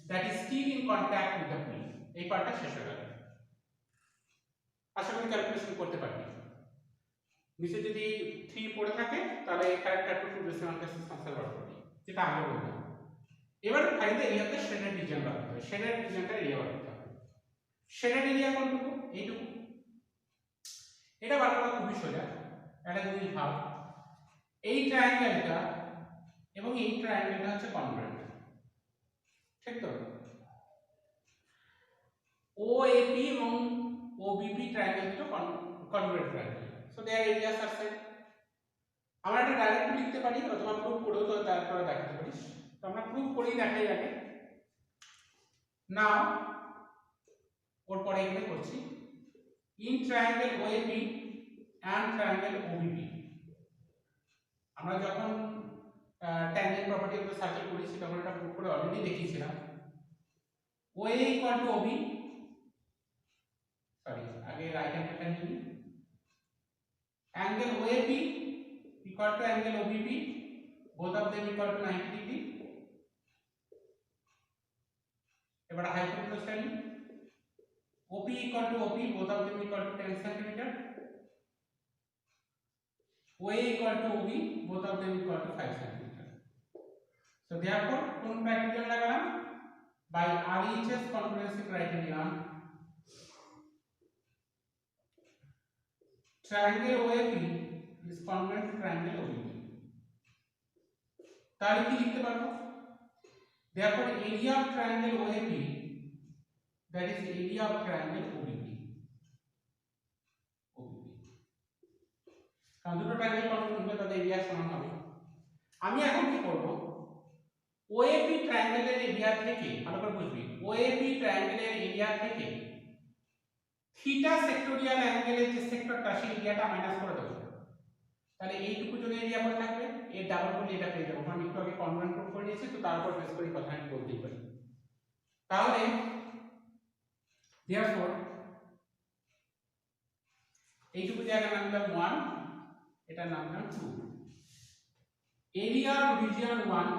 that is still in contact with the pulley. এই পার্টটা শেষ হয়ে গেল, আশা করি ক্যালকুলেশন করতে পারবি। নিচে যদি 3 পড়ে থাকে তাহলে correct to decimal places answer বার করবি, যেটা আগে বললাম। এবার find the area of the shaded region বার করতে হবে, শেডেড রিজিয়নটার এরিয়া বার করতে হবে। শেডেড এরিয়া কতটুকু? এইটুকু। এটা বার করা খুবই সোজা, একটা জিনিস ভাব, এই ট্রায়াঙ্গেলটা এবং এই ট্রায়াঙ্গেলটা হচ্ছে কনগ্রুয়েন্ট, ঠিক তো? OAP এবং OBP ট্রায়াঙ্গেল দুটো congruent triangle, so their areas are same. আমরা এটা ডাইরেক্ট লিখতে পারি অথবা প্রুফ করেও তো তারপরে দেখাতে পারিস, তো আমরা প্রুফ করেই দেখাই আগে। নাও ওর পরে এখানে করছি in triangle OAP and triangle OBP, আমরা যখন tangent property of the circle করেছি তখন এটা প্রুফ করে অলরেডি দেখিয়েছিলাম। OA equal to OB, sorry আগে রাইট হ্যান্ডটা নিই, angle OAP equal to angle OBP, both of them equal to 90 degree। এবার হাইপোটেনাস নিই, OP equal to OP, both of them equal to 10 cm, OA equal to OB, both of them equal to 5 cm. So therefore কোন criteria লাগালাম? By RHS congruency criterion, triangle OAP is congruent to triangle OBP। তাহলে কি লিখতে পারবো? therefore area of triangle OAB, that is area of triangle OBP. কারণ দুটো triangle confirm হলে তাদের এরিয়া সমান হবে। আমি এখন কি করব, OAB ট্রায়াঙ্গেলের এরিয়া থেকে, ভালো করে বুঝবি, OAB ট্রায়াঙ্গেলের এরিয়া থেকে থিটা সেক্টোরিয়াল অ্যাঙ্গেলের যে সেক্টরটা সেই এরিয়াটা মাইনাস করে দেব। তাহলে এইটুকু জন্য এরিয়া পড়ে থাকবে, এর ডাবল করলে এটা পেয়ে যাবো। আমি একটু আগে কনভার্ট করে নিয়েছি, তো তারপর বেস করে কথা আমি বলতেই পারি। তাহলে therefore এইটুকু জায়গার নাম দিলাম 1, এটার নাম দিলাম 2। Area of region 1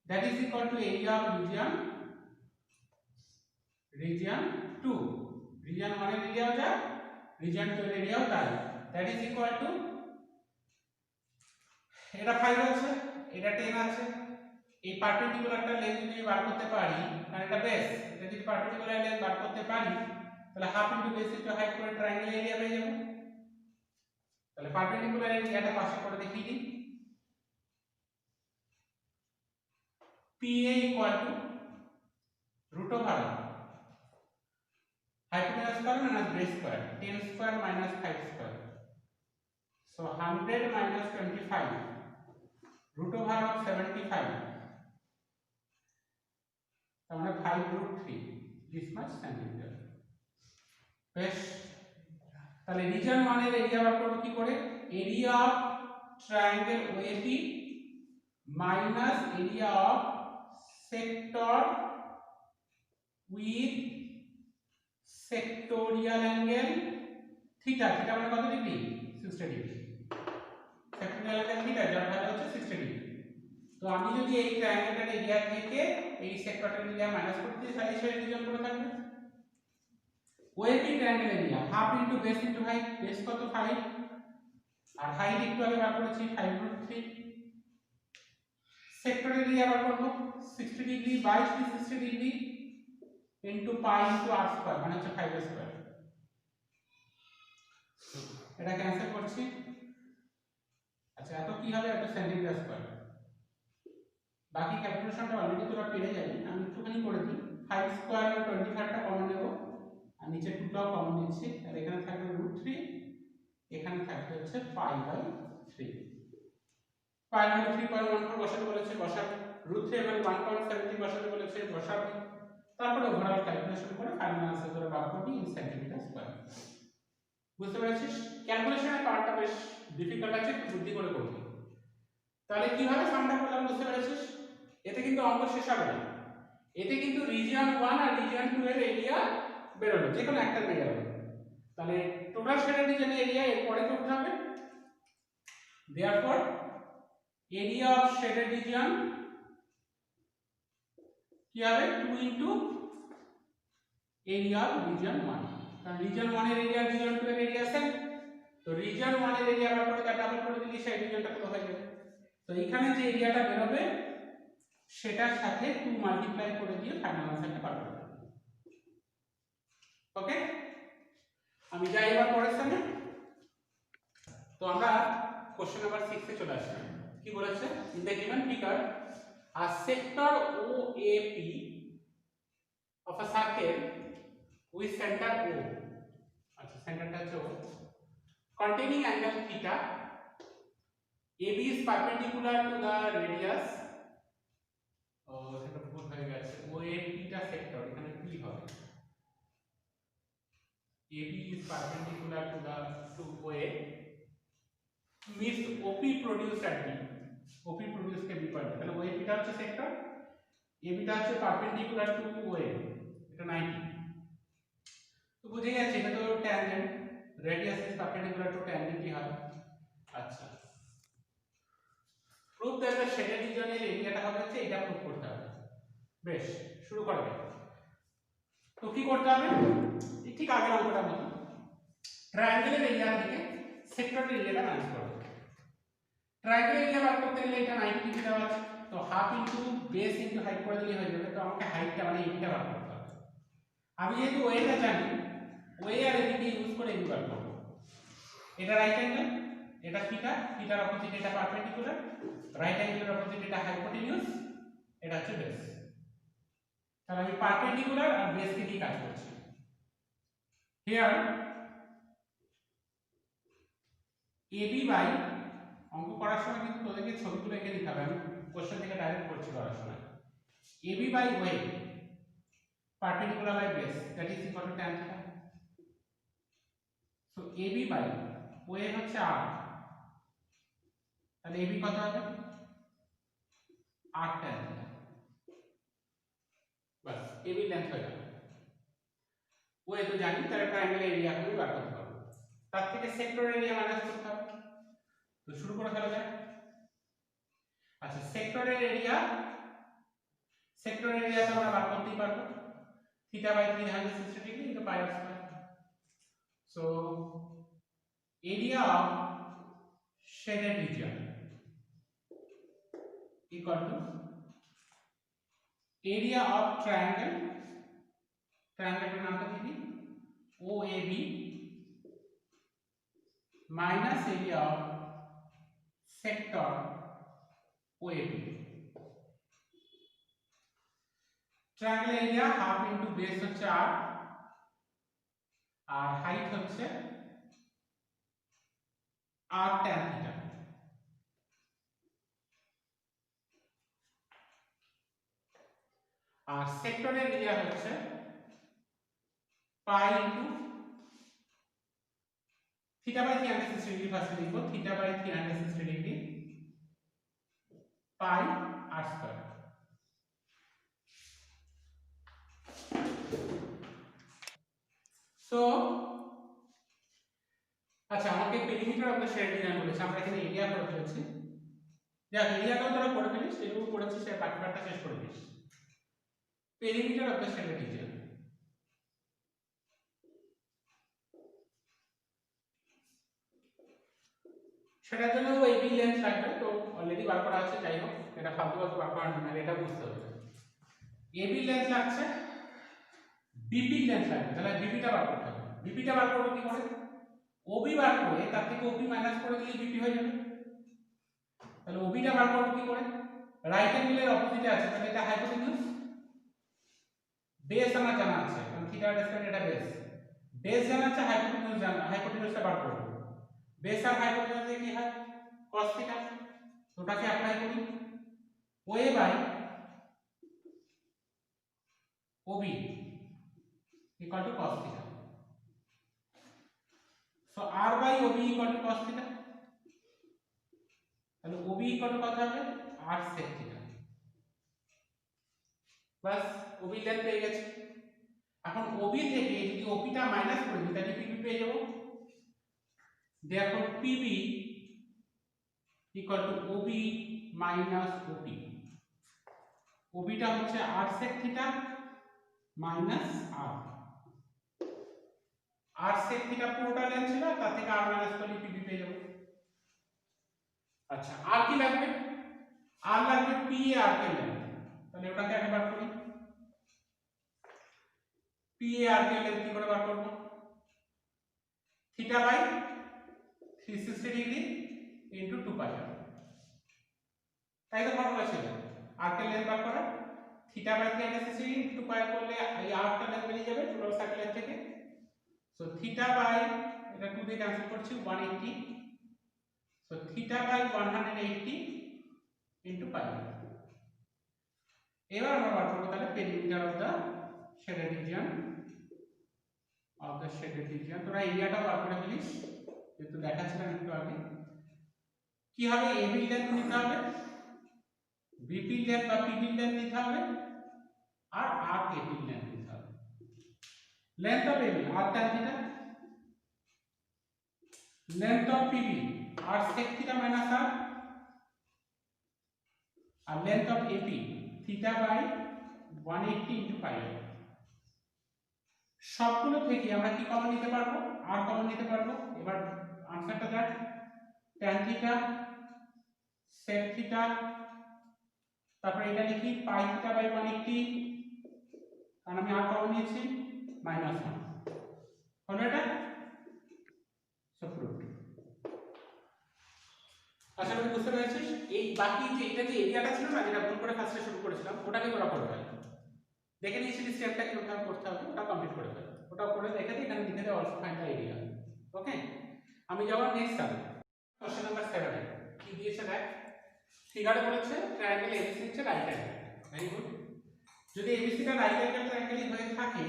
that is equal to area of region 2, region 1 এর এরিয়াও যা, region 2 এর এরিয়াও তাই, that is equal to, এটা 5 আছে, এটা 10 আছে, এই পার্টিকুলারটা লেন্থ যদি বার করতে পারি, কারণ এটা বেস, এটা যদি পার্টিকুলার লেন্থ বার করতে পারি, তাহলে half into base into height করে ট্রায়াঙ্গেল এরিয়া পেয়ে যাব। তাহলে পার্টিকুলার এরিয়াটা পাশে করে দেখিয়ে দিই, PA equal to root over hypotenuse square minus base square, 10 square minus 5 square, so 100 minus 25 root over of 75, তাহলে 5 root 3, this much centimeter। বেশ, তাহলে রিজন 1 এর এরিয়া বার করব কি করে, area of triangle OAP minus area of sector with sectorial angle theta, theta মানে কত degree, 60 degree, sectorial angle theta যার ভ্যালু হচ্ছে 60 ডিগ্রি। তো আমি যদি এই ট্রায়াঙ্গেলটার এরিয়া থেকে এই সেক্টরটার এরিয়া মাইনাস করতে দিই, তাহলে সেই রিজন করে থাকবে। OAP triangle area half into base into height, base কত 5 আর হাইট একটু আগে বার করেছি 5 √ 3, সেক্টর এরিয়া বার করব 60 degree by 60 degree into pi into r square, মানে হচ্ছে 5 স্কয়ার। এটা ক্যান্সেল করছি, আচ্ছা এত কি হবে, এত সেন্টিমিটার স্কয়ার। বাকি ক্যালকুলেশনটা অলরেডি তোরা পেয়ে যাবে, আমি একটুখানি করে দিই। 5 স্কয়ার আর 25 টা কমন নেব, আর নিচে 2 টাও কমন নিচ্ছি, আর এখানে থাকবে √3, এখানে থাকবে হচ্ছে π/3, π/3.14 বসাতে বলেছে, বসাবো, √3 এর মান 1.70 বসাতে বলেছে, বসাবো, তারপরে ওভারঅল ক্যালকুলেশন করে ফাইনাল আনসার ধরে বার করবি ইন সেন্টিমিটার স্কয়ার। বুঝতে পেরেছিস? ক্যালকুলেশনের পার্টটা বেশ ডিফিকাল্ট আছে, একটু বুদ্ধি করে করবি। তাহলে কিভাবে সামটা করলাম বুঝতে পেরেছিস? এতে কিন্তু অঙ্ক শেষ হবে না, এতে কিন্তু রিজিয়ন 1 আর রিজিয়ন 2 এর এরিয়া বেরোলো, যে কোনো একটা বের হবে। তাহলে টোটাল শেডেড রিজিয়নের এরিয়া এর পরে করতে হবে। Therefore area of shaded region কি হবে, 2 ইনটু এরিয়া অফ রিজিয়ন 1, কারণ রিজিয়ন 1 এর এরিয়া রিজিয়ন 2 এর এরিয়া সেম, তো রিজিয়ন 1 এর এরিয়া বার করে তার ডাবল করে দিলে সেই রিজিয়নটা পুরো হয়ে যাবে। তো এখানে যে এরিয়াটা বের হবে সেটার সাথে 2 মাল্টিপ্লাই করে দিয়ে ফাইনাল আনসারটা বার করব। ওকে, আমি যাই এবার পরের সামনে। তো আমরা কোশ্চেন নাম্বার 6 এ চলে আসলাম। কি বলেছে, in the given figure a sector OAP of a circle with center O, আচ্ছা সেন্টারটা হচ্ছে O, containing angle theta, AB is perpendicular to the radius, সেটা ভুল হয়ে গেছে, OAP টা সেক্টর, এখানে কি হবে, AB is perpendicular to OA means OP produced at B, OP produced K B পাবে, তাহলে OAP টা হচ্ছে সেক্টর, AB টা হচ্ছে perpendicular to OA, এটা 90। তো বুঝে গেছে এটা তো tangent, radius is perpendicular to ট্যানজেন্টই হবে। আচ্ছা, প্রুফ দ্যাট দ্য শেডেড রিজিয়নের এরিয়াটা হবে হচ্ছে এটা প্রুফ করতে হবে। বেশ, শুরু করা যাক। তো কি করতে হবে, ঠিক আগের অঙ্কটার মতো ট্রায়াঙ্গেলের এরিয়া থেকে সেক্টরের এরিয়াটা মাইনাস করতে হবে। ট্রায়াঙ্গেলের এরিয়া বার করতে গেলে এটা 90 ডিগ্রি দেওয়া আছে, তো half into base into height করে দিলে হয়ে যাবে। তো আমাকে হাইটটা মানে এবিটা বার করতে হবে। আমি যেহেতু ওয়েটা জানি, ওয়ে আর এবিকে ইউজ করে এবি বার করব। এটা রাইট অ্যাঙ্গেল, এটা থিটা, থিটার অপোজিট এটা পারপেন্ডিকুলার, রাইট অ্যাঙ্গেলের অপোজিট এটা হাইপোটেনিউস, এটা হচ্ছে বেস। তাহলে আমি পারপেন্ডিকুলার আর বেসকে নিয়ে কাজ করছি। হিয়ার এবি বাই, অঙ্ক করার সময় কিন্তু তোদেরকে ছবিগুলো এঁকে দিতে হবে, আমি কোশ্চেন থেকে ডাইরেক্ট করছি করার সময়। AB by OA perpendicular by base that is equal to tan theta. So AB by OA হচ্ছে r, তাহলে এবি কত হবে r tan থিটা। বাস এবি লেন্থ হয়ে গেল। ওয়ে তো জানি, তাহলে ট্রায়াঙ্গেল এরিয়া আমি বার করতে পারবো, তার থেকে সেক্টর এরিয়া মাইনাস করতে হবে। তো শুরু করে ফেলা যায়। আচ্ছা সেক্টরের এরিয়া তো আমরা বার করতেই পারবো, theta by 360 degree into pi r square. So area of shaded region equal to area of ট্রায়াঙ্গেলের নামটা কি দিই, OAB minus area of sector OAB। Triangle area half into base হচ্ছে r, আর হাইট হচ্ছে r tan থিটা। আর সেক্টরের area হচ্ছে pi into theta by 360 degree, ফার্স্টে লিখব theta by 360 degree pi r square. So আচ্ছা আমাকে perimeter of the shade design বলেছে, আমরা এখানে এরিয়া করে ফেলেছি। দেখ এরিয়াটাও তোরা করে ফেলিস, যেটুকু করেছিস সেই বাকি পার্টটা শেষ করে দিস। Perimeter of the shade design, সেটার জন্য এবি লেন্থ লাগবে, তো অলরেডি বার করা আছে, যাই হোক এটা ফালতু বার করা না, এটা বুঝতে হবে। এবি লেন্থ লাগছে, বিপি লেন্থ লাগবে, তাহলে বিপিটা বার করতে হবে। বিপিটা বার করব কি করে, ওবি বার করে তার থেকে ওবি মাইনাস করে দিলে বিপি হয়ে যাবে। তাহলে ওবিটা বার করব কি করে, রাইট অ্যাঙ্গেলের অপোজিটে আছে, তাহলে এটা হাইপোটেনিউস, বেস আমার জানা আছে কারণ থিটা রেসপেক্ট এটা বেস, বেস জানা আছে, হাইপোটেনিউস জানা, হাইপোটেনিউসটা বার করব। বেস আর হাইপোটেনিউসে কি হয় cos থিটা, তো ওটাকে অ্যাপ্লাই করি, OA by OB equal to cos theta. So r by OB equal to cos theta, তাহলে ওবি ইকুয়াল টু কত হবে r sec থিটা। বাস ওবি লেন্থ পেয়ে গেছে। এখন ওবি থেকে যদি ওপিটা মাইনাস করে দিই তাহলে পিবি পেয়ে যাব। therefore pb equal to ob minus op, ওবিটা হচ্ছে r sec theta minus r sec theta পুরোটা লেন্থ ছিল, তার থেকে r মাইনাস করলে পিবি পেয়ে যাব। আচ্ছা আর কি লাগবে, আর লাগবে P A R K length, তাহলে ওটাকে আগে বার করি। P A R K length কি করে বার করব, theta by 360 degree into 2 pi আর, তাই তো ফর্মুলা ছিল আর কে লেন্থ বার করা, থিটা বাই 360 ডিগ্রি 2 পাই করলে এই আর টা লেন্থ বেরিয়ে যাবে টোটাল সার্কেলের থেকে। সো থিটা বাই এটা 2 দিয়ে ক্যান্সেল করছি 180, so theta by 180 into pi. এবার আমরা বার করব তাহলে perimeter of the shaded region, তোরা এরিয়াটা বার করে ফেলিস, যেহেতু দেখাচ্ছিলাম একটু আগে। কি হবে, এবি লেন্থ নিতে হবে, বিপি লেন্থ বা পিবি লেন্থ নিতে হবে, আর আর কেপি লেন্থ নিতে হবে। Length of AB r tan theta, length of PB r sec theta minus r length of AP theta by 180 into pi. সবগুলো থেকে আমরা কি কমন নিতে পারবো, আর কমন নিতে পারবো। এবার আনসারটা দেখ, tan থিটা sec থিটা, তারপরে এটা লিখি পাই থিটা বাই 180, কারণ আমি আর কমন নিয়েছি মাইনাস 1, হলো এটা সো প্রুফড। আশা করি বুঝতে পেরেছিস। এই বাকি যে এটা যে এরিয়াটা ছিল না, যেটা ভুল করে ফার্স্টে শুরু করেছিলাম, ওটাকে তোরা করে ফেল। দেখে নিয়েছিলি স্টেপটা কিভাবে করতে হবে, ওটা কমপ্লিট করে ফেল। ওটা করে দেখে দে, এখানে লিখে দে also find the area. Okay, আমি যাওয়ার নেক্সট সাবে কোশ্চেন নাম্বার 7 এ কি দিয়েছে দেখ। ফিগারে বলেছে ট্রায়াঙ্গেল এবিসি হচ্ছে রাইট অ্যাঙ্গেল। Very good. যদি এবিসিটা রাইট অ্যাঙ্গেল ট্রায়াঙ্গেল হয়ে থাকে,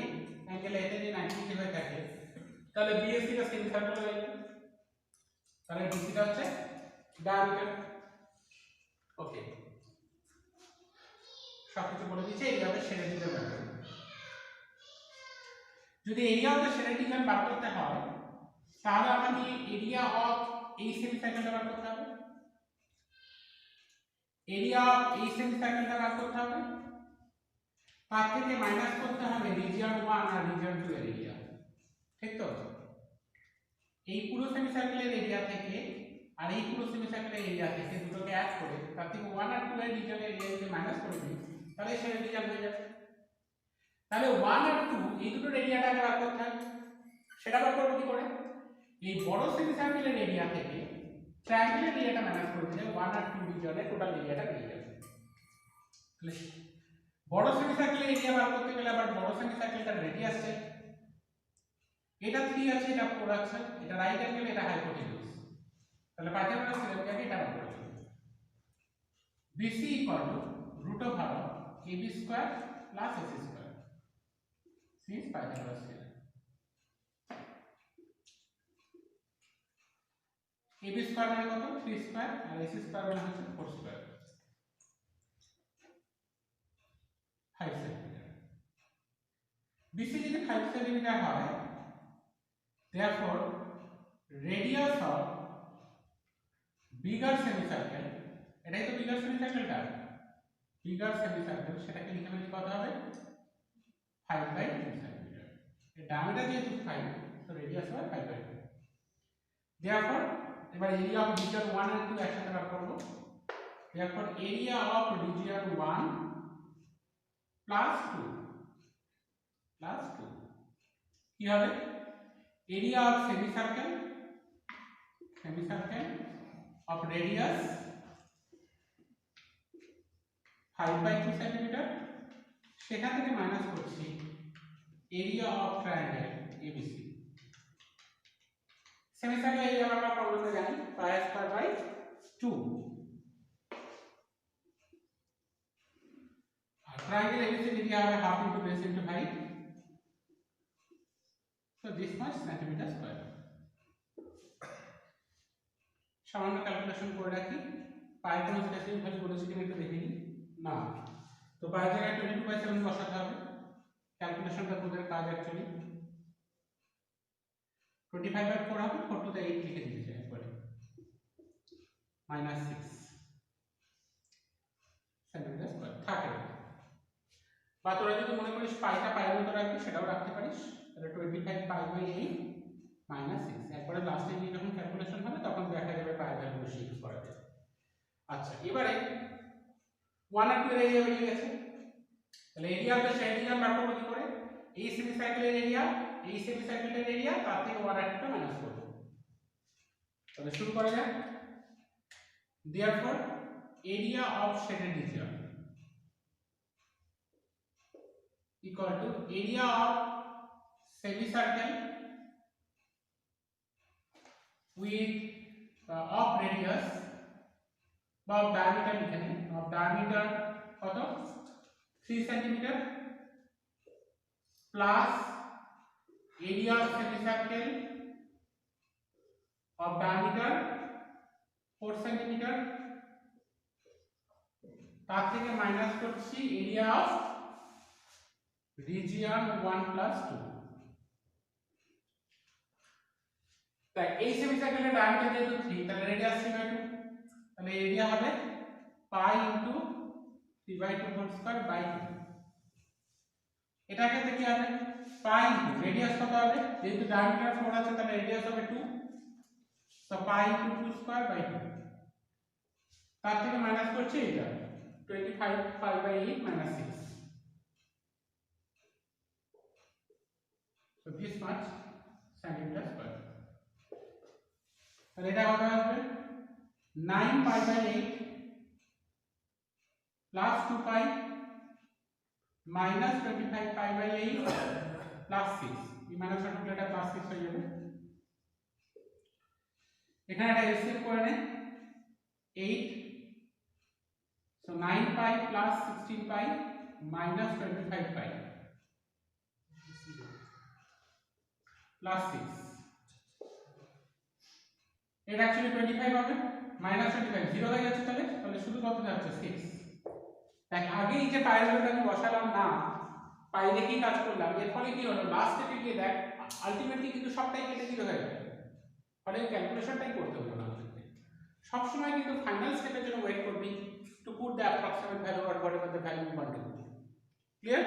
অ্যাঙ্গেল এতে যে 90 ডিগ্রি হয়ে থাকে, তাহলে বিএসসি টা সেমি সার্কেল হয়ে যাবে। তাহলে বিসিটা হচ্ছে ডায়ামিটার। ওকে, সবকিছু বলে দিচ্ছে। এরিয়া অফ দ্য সেরেডিয়ান বার করতে। যদি এরিয়া অফ দ্য সেরেডিয়ান বার করতে হয়, তাহলে আমাকে এরিয়া অফ এই সেমি সার্কেলটা বার করতে হবে। এরিয়া অফ এই সেমি সার্কেলটা বার করতে হবে, তার থেকে মাইনাস করতে হবে রিজিয়ন 1 আর রিজিয়ন 2 এর এরিয়া। ঠিক তো? এই পুরো সেমি সার্কেলের এরিয়া থেকে আর এই পুরো সেমি সার্কেলের এরিয়া থেকে দুটোকে অ্যাড করে তার থেকে 1 আর 2 এর রিজিয়নের এরিয়া যদি মাইনাস করে দিই, তাহলে সেটা রিজিয়ন হয়ে যাবে। তাহলে 1 আর 2 এই দুটোর এরিয়াটাকে বার করতে হবে। সেটা বার করব কি করে? এই বড় সেমি সার্কেলের এরিয়া থেকে ট্রায়াঙ্গেলের এরিয়াটা মাইনাস করে দিলে 1 আর 2 রিজিয়নের টোটাল এরিয়াটা পেয়ে যাবে। তাহলে বড় সেমি সার্কেলের এরিয়া বার করতে গেলে আবার বড় সেমি সার্কেলটার রেডিয়াস চাই। এটা 3 আছে, এটা 4 আছে, এটা রাইট অ্যাঙ্গেল, এটা হাইপোটেনিউস। তাহলে পাইথাগোরাস থিওরেমটাকে এটা বার করে দিই। BC √√AB² + AC² since Pythagoras theorem। AB² মানে কত? 3² আর AC² মানে হচ্ছে 4², 5 সেন্টিমিটার। BC যদি 5 সেন্টিমিটার হয়, therefore radius of bigger semicircle, এটাই তো bigger semicircle টা, bigger semicircle, সেটাকে লিখে ফেলি কত হবে? 5/2 সেন্টিমিটার। এর ডায়ামিটার যেহেতু 5, তো রেডিয়াস হবে 5/2। therefore এবার এরিয়া অফ রিজিয়ন 1 আর 2 একসাথে বার করব। therefore area of region 1 plus 2 কি হবে? Area of semicircle of radius 5/2 centimetre, সেখান থেকে মাইনাস করছি area of triangle ABC. Semicircle area আমরা ফর্মুলা জানি, πr²/2। আর ট্রায়াঙ্গেল এবিসি এরিয়া হবে half into base into height, so this much centimeter square। সামান্য calculation করে রাখি। পায়ের কোনো স্পেসিফিক ভ্যালু বলেছি কিনা একটু দেখে নিই। না, তো পায়ের জায়গায় 22/7 বসাতে হবে। ক্যালকুলেশনটা তোদের কাজ অ্যাকচুয়ালি 25/4 হবে, 4 to the 8 লিখে দিতে চাই একবারে, -6 সেন্টিমিটার স্কয়ার থাকে। বা তোরা যদি মনে করিস পাইটা পায়ের মতো রাখবি, সেটাও রাখতে পারিস। তাহলে 25/8 -6 একবারে লাস্টে গিয়ে যখন ক্যালকুলেশন হবে তখন দেখা যাবে পায়ের ভ্যালু শিফট করা যায়। আচ্ছা, এবারে 1 আর 2 এর এরিয়া বেরিয়ে গেছে। তাহলে এরিয়া অফ দ্য সেমিসার্কেল বার করব কি করে? এই সেমিসার্কেলের এরিয়া, এই সেমিসার্কেলের এরিয়া, তার থেকে 1 আর 2 টা মাইনাস করব। তাহলে শুরু করা যাক। therefore area of shaded region equal to area of semicircle with of radius বা diameter লিখে নিন, of diameter কত? 3 centimetre plus area of semicircle of diameter 4 centimetre, তার থেকে মাইনাস করছি এরিয়া অফ রিজিয়ন 1 প্লাস 2। তাই এই সেমিসার্কেলের ডায়ামিটার যেহেতু 3, তাহলে রেডিয়াস 3/2, তাহলে এরিয়া হবে pi into 3/2 whole square by 2। এটা ক্ষেত্রে কি হবে? পাই ইনটু রেডিয়াস কত হবে? যেহেতু ডায়ামিটার 4 আছে, তাহলে রেডিয়াস হবে 2, তো পাই ইনটু 2 স্কয়ার বাই 2। তার থেকে মাইনাস করছি এটা 25/8 -6, so this much centimeter square। তাহলে এটা কত আসবে? 9 pi by 8 plus 2 pi minus 25 pi by 8 plus 6 এই মাইনাস টা এটা প্লাস 6 হয়ে যাবে এখানে এটা এলসিএম করে নেন 8 so 9 pi plus 16 pi minus 25 pi plus 6 এটা অ্যাকচুয়ালি 25 হবে minus 25 0 হয়ে যাচ্ছে তাহলে শুধু কত যাচ্ছে 6 দেখ আগে এই যে পাই ভ্যালুটা আমি বসালাম না পাই রেখেই কাজ করলাম এর ফলে কি হলো লাস্ট স্টেপে গিয়ে দেখ আলটিমেটলি কিন্তু সবটাই কেটে 0 হয়ে যাবে ফলে ক্যালকুলেশনটাই করতে হলো না সব সময় কিন্তু ফাইনাল স্টেপের জন্য ওয়েট করবি to put the approximate value or whatever the value you want to put clear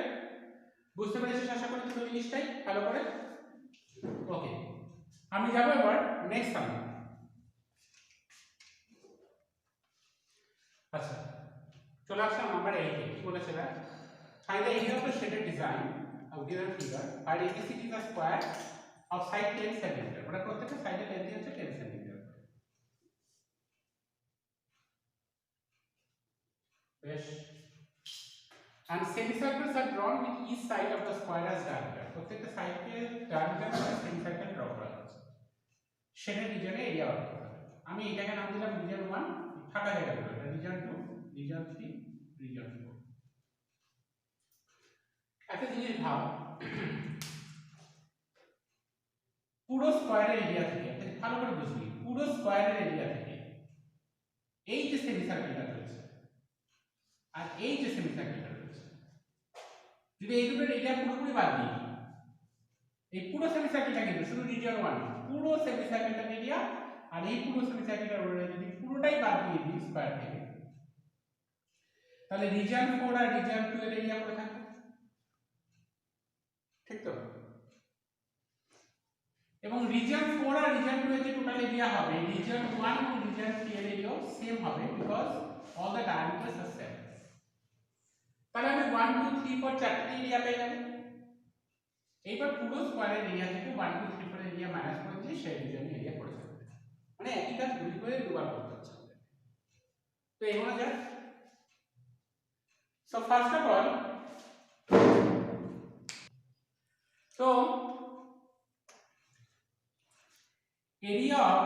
বুঝতে পেরেছিস আশা করি পুরো জিনিসটাই ভালো করে ওকে আমি যাব এবার নেক্সট সাম আচ্ছা চলে আসলাম নাম্বার 8 এ কি বলেছে না find the area of the shaded design of given figure where ABCD is the square of side 10 cm মানে প্রত্যেকটা সাইডে লেন্থ হচ্ছে 10 cm বেশ and semicircles are drawn with each side of the square as diameter প্রত্যেকটা সাইডে diameter করে semicircle draw করা হচ্ছে shaded region এ এরিয়া হবে আমি এটাকে নাম দিলাম region 1 ফাঁকা জায়গা দিলাম region 2 region 3 region 4 একটা জিনিস ভাব পুরো স্কয়ারের এরিয়া থেকে ভালো করে বুঝবি পুরো স্কয়ারের এরিয়া থেকে এই যে সেমিসার্কেলটা রয়েছে আর এই যে সেমিসার্কেলটা রয়েছে যদি এই দুটোর এরিয়া পুরোপুরি বাদ দিই এই পুরো সেমিসার্কেলটা কিন্তু শুধু রিজিয়ন 1 পুরো সেমিসার্কেলটার এরিয়া আর এই পুরো সেমিসার্কেলটার এরিয়া যদি পুরোটাই বাদ দিয়ে দিই স্কয়ার থেকে তাহলে রিজিয়ন 4 আর রিজিয়ন 2 এর এরিয়া কত থাকবে ঠিক তো এবং রিজিয়ন 4 আর রিজিয়ন 2 এর যে টোটাল এরিয়া হবে রিজিয়ন 1 এবং রিজিয়ন 3 এর এরিয়াও সেম হবে because all the diameters are same তাহলে আমি 1 2 3 4 চারটি এরিয়া পেয়ে যাব এইবার পুরো স্কয়ারের এরিয়া থেকে 1 2 3 4 এরিয়া মাইনাস করে দিয়ে সেই রিজিয়নের এরিয়া পড়ে যাবে মানে একই কাজ দুই করে দুবার করতে হচ্ছে তো এগোনো যাক so first of all so area of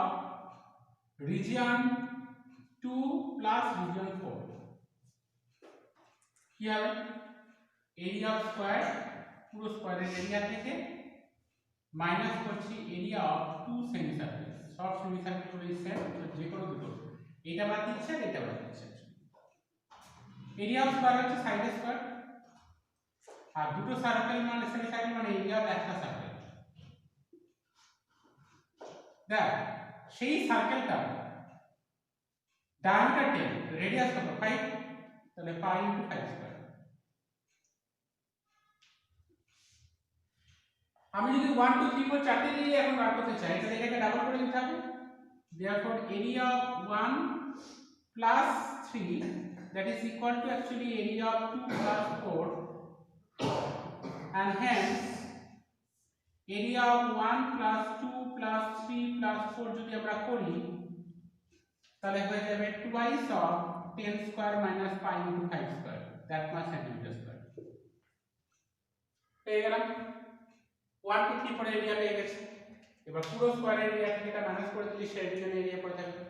region 2 plus region 4 কি হবে area of square পুরো স্কয়ারের এরিয়া থেকে মাইনাস করছি area of two semicircles সব সেমিসার্কেল গুলো সেম যে কোনো দুটো এটা বাদ দিচ্ছে আর এটা বাদ দিচ্ছে area of square হচ্ছে সাইড স্কয়ার আর দুটো সার্কেল মানে সেমিসার্কেল মানে এরিয়া অফ একটা সার্কেল দেখ সেই সার্কেলটা ডায়ামিটার 10 রেডিয়াস কত 5 তাহলে পাই * 5 স্কয়ার আমি যদি 1 2 3 4 চারটি এরিয়া এখন বার করতে চাই তাহলে এটাকে ডাবল করে দিতে হবে therefore area of 1 plus 3 that is equal to actually area of 2 plus 4 and hence area of 1 plus 2 plus 3 plus 4 যদি আমরা করি তাহলে হয়ে যাবে twice of 10 square minus pi into 5 square that much centimeter square পেয়ে গেলাম 1 2 3 4 এরিয়া পেয়ে গেছে এবার পুরো স্কয়ার এরিয়া থেকে এটা মাইনাস করে দিলে শেড রিজিয়ন এরিয়া পড়ে থাকবে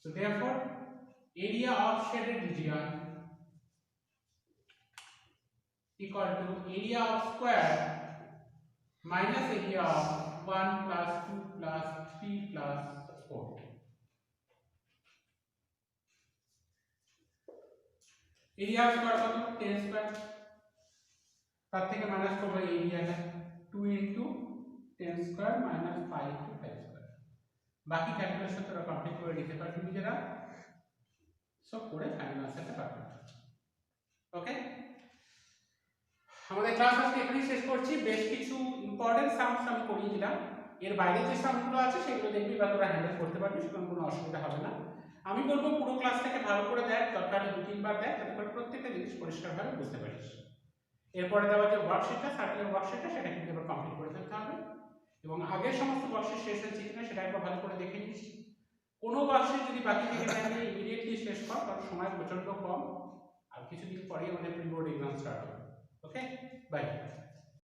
so therefore area of shaded region equal to area of square minus area of 1 plus 2 plus 3 plus 4 area of square কত 10 square তার থেকে মাইনাস করব এরিয়াটা 2 into 10 square minus 5 into 5 square বাকি ক্যালকুলেশন তোরা complete করে নিতে পারবি নিজেরা সব করে ফাইনাল আনসারটা পাবি ওকে আমাদের ক্লাস আজকে এখানেই শেষ করছি বেশ কিছু ইম্পর্টেন্ট সামস আমি করিয়ে দিলাম এর বাইরে যে সামগুলো আছে সেগুলো দেখবি বা তোরা হ্যান্ডেল করতে পারবি সেখানে কোনো অসুবিধা হবে না আমি বলবো পুরো ক্লাসটাকে ভালো করে দেখ দরকার হলে 2-3 বার দেখ যাতে করে প্রত্যেকটা জিনিস পরিষ্কারভাবে বুঝতে পারিস এরপরে দেওয়া যে ওয়ার্কশিটটা সার্কেলের ওয়ার্কশিটটা সেটা কিন্তু এবার কমপ্লিট করে ফেলতে হবে এবং আগের সমস্ত ওয়ার্কশিট শেষ হয়েছে কিনা সেটা একবার ভালো করে দেখে নিস কোনো বাক্সে যদি বাকি থেকে থাকে ইমিডিয়েটলি শেষ কর, কারণ সময় প্রচন্ড কম, আর কিছুদিন পরেই আমাদের প্রি বোর্ড এক্সাম স্টার্ট হবে। ওকে, বাই।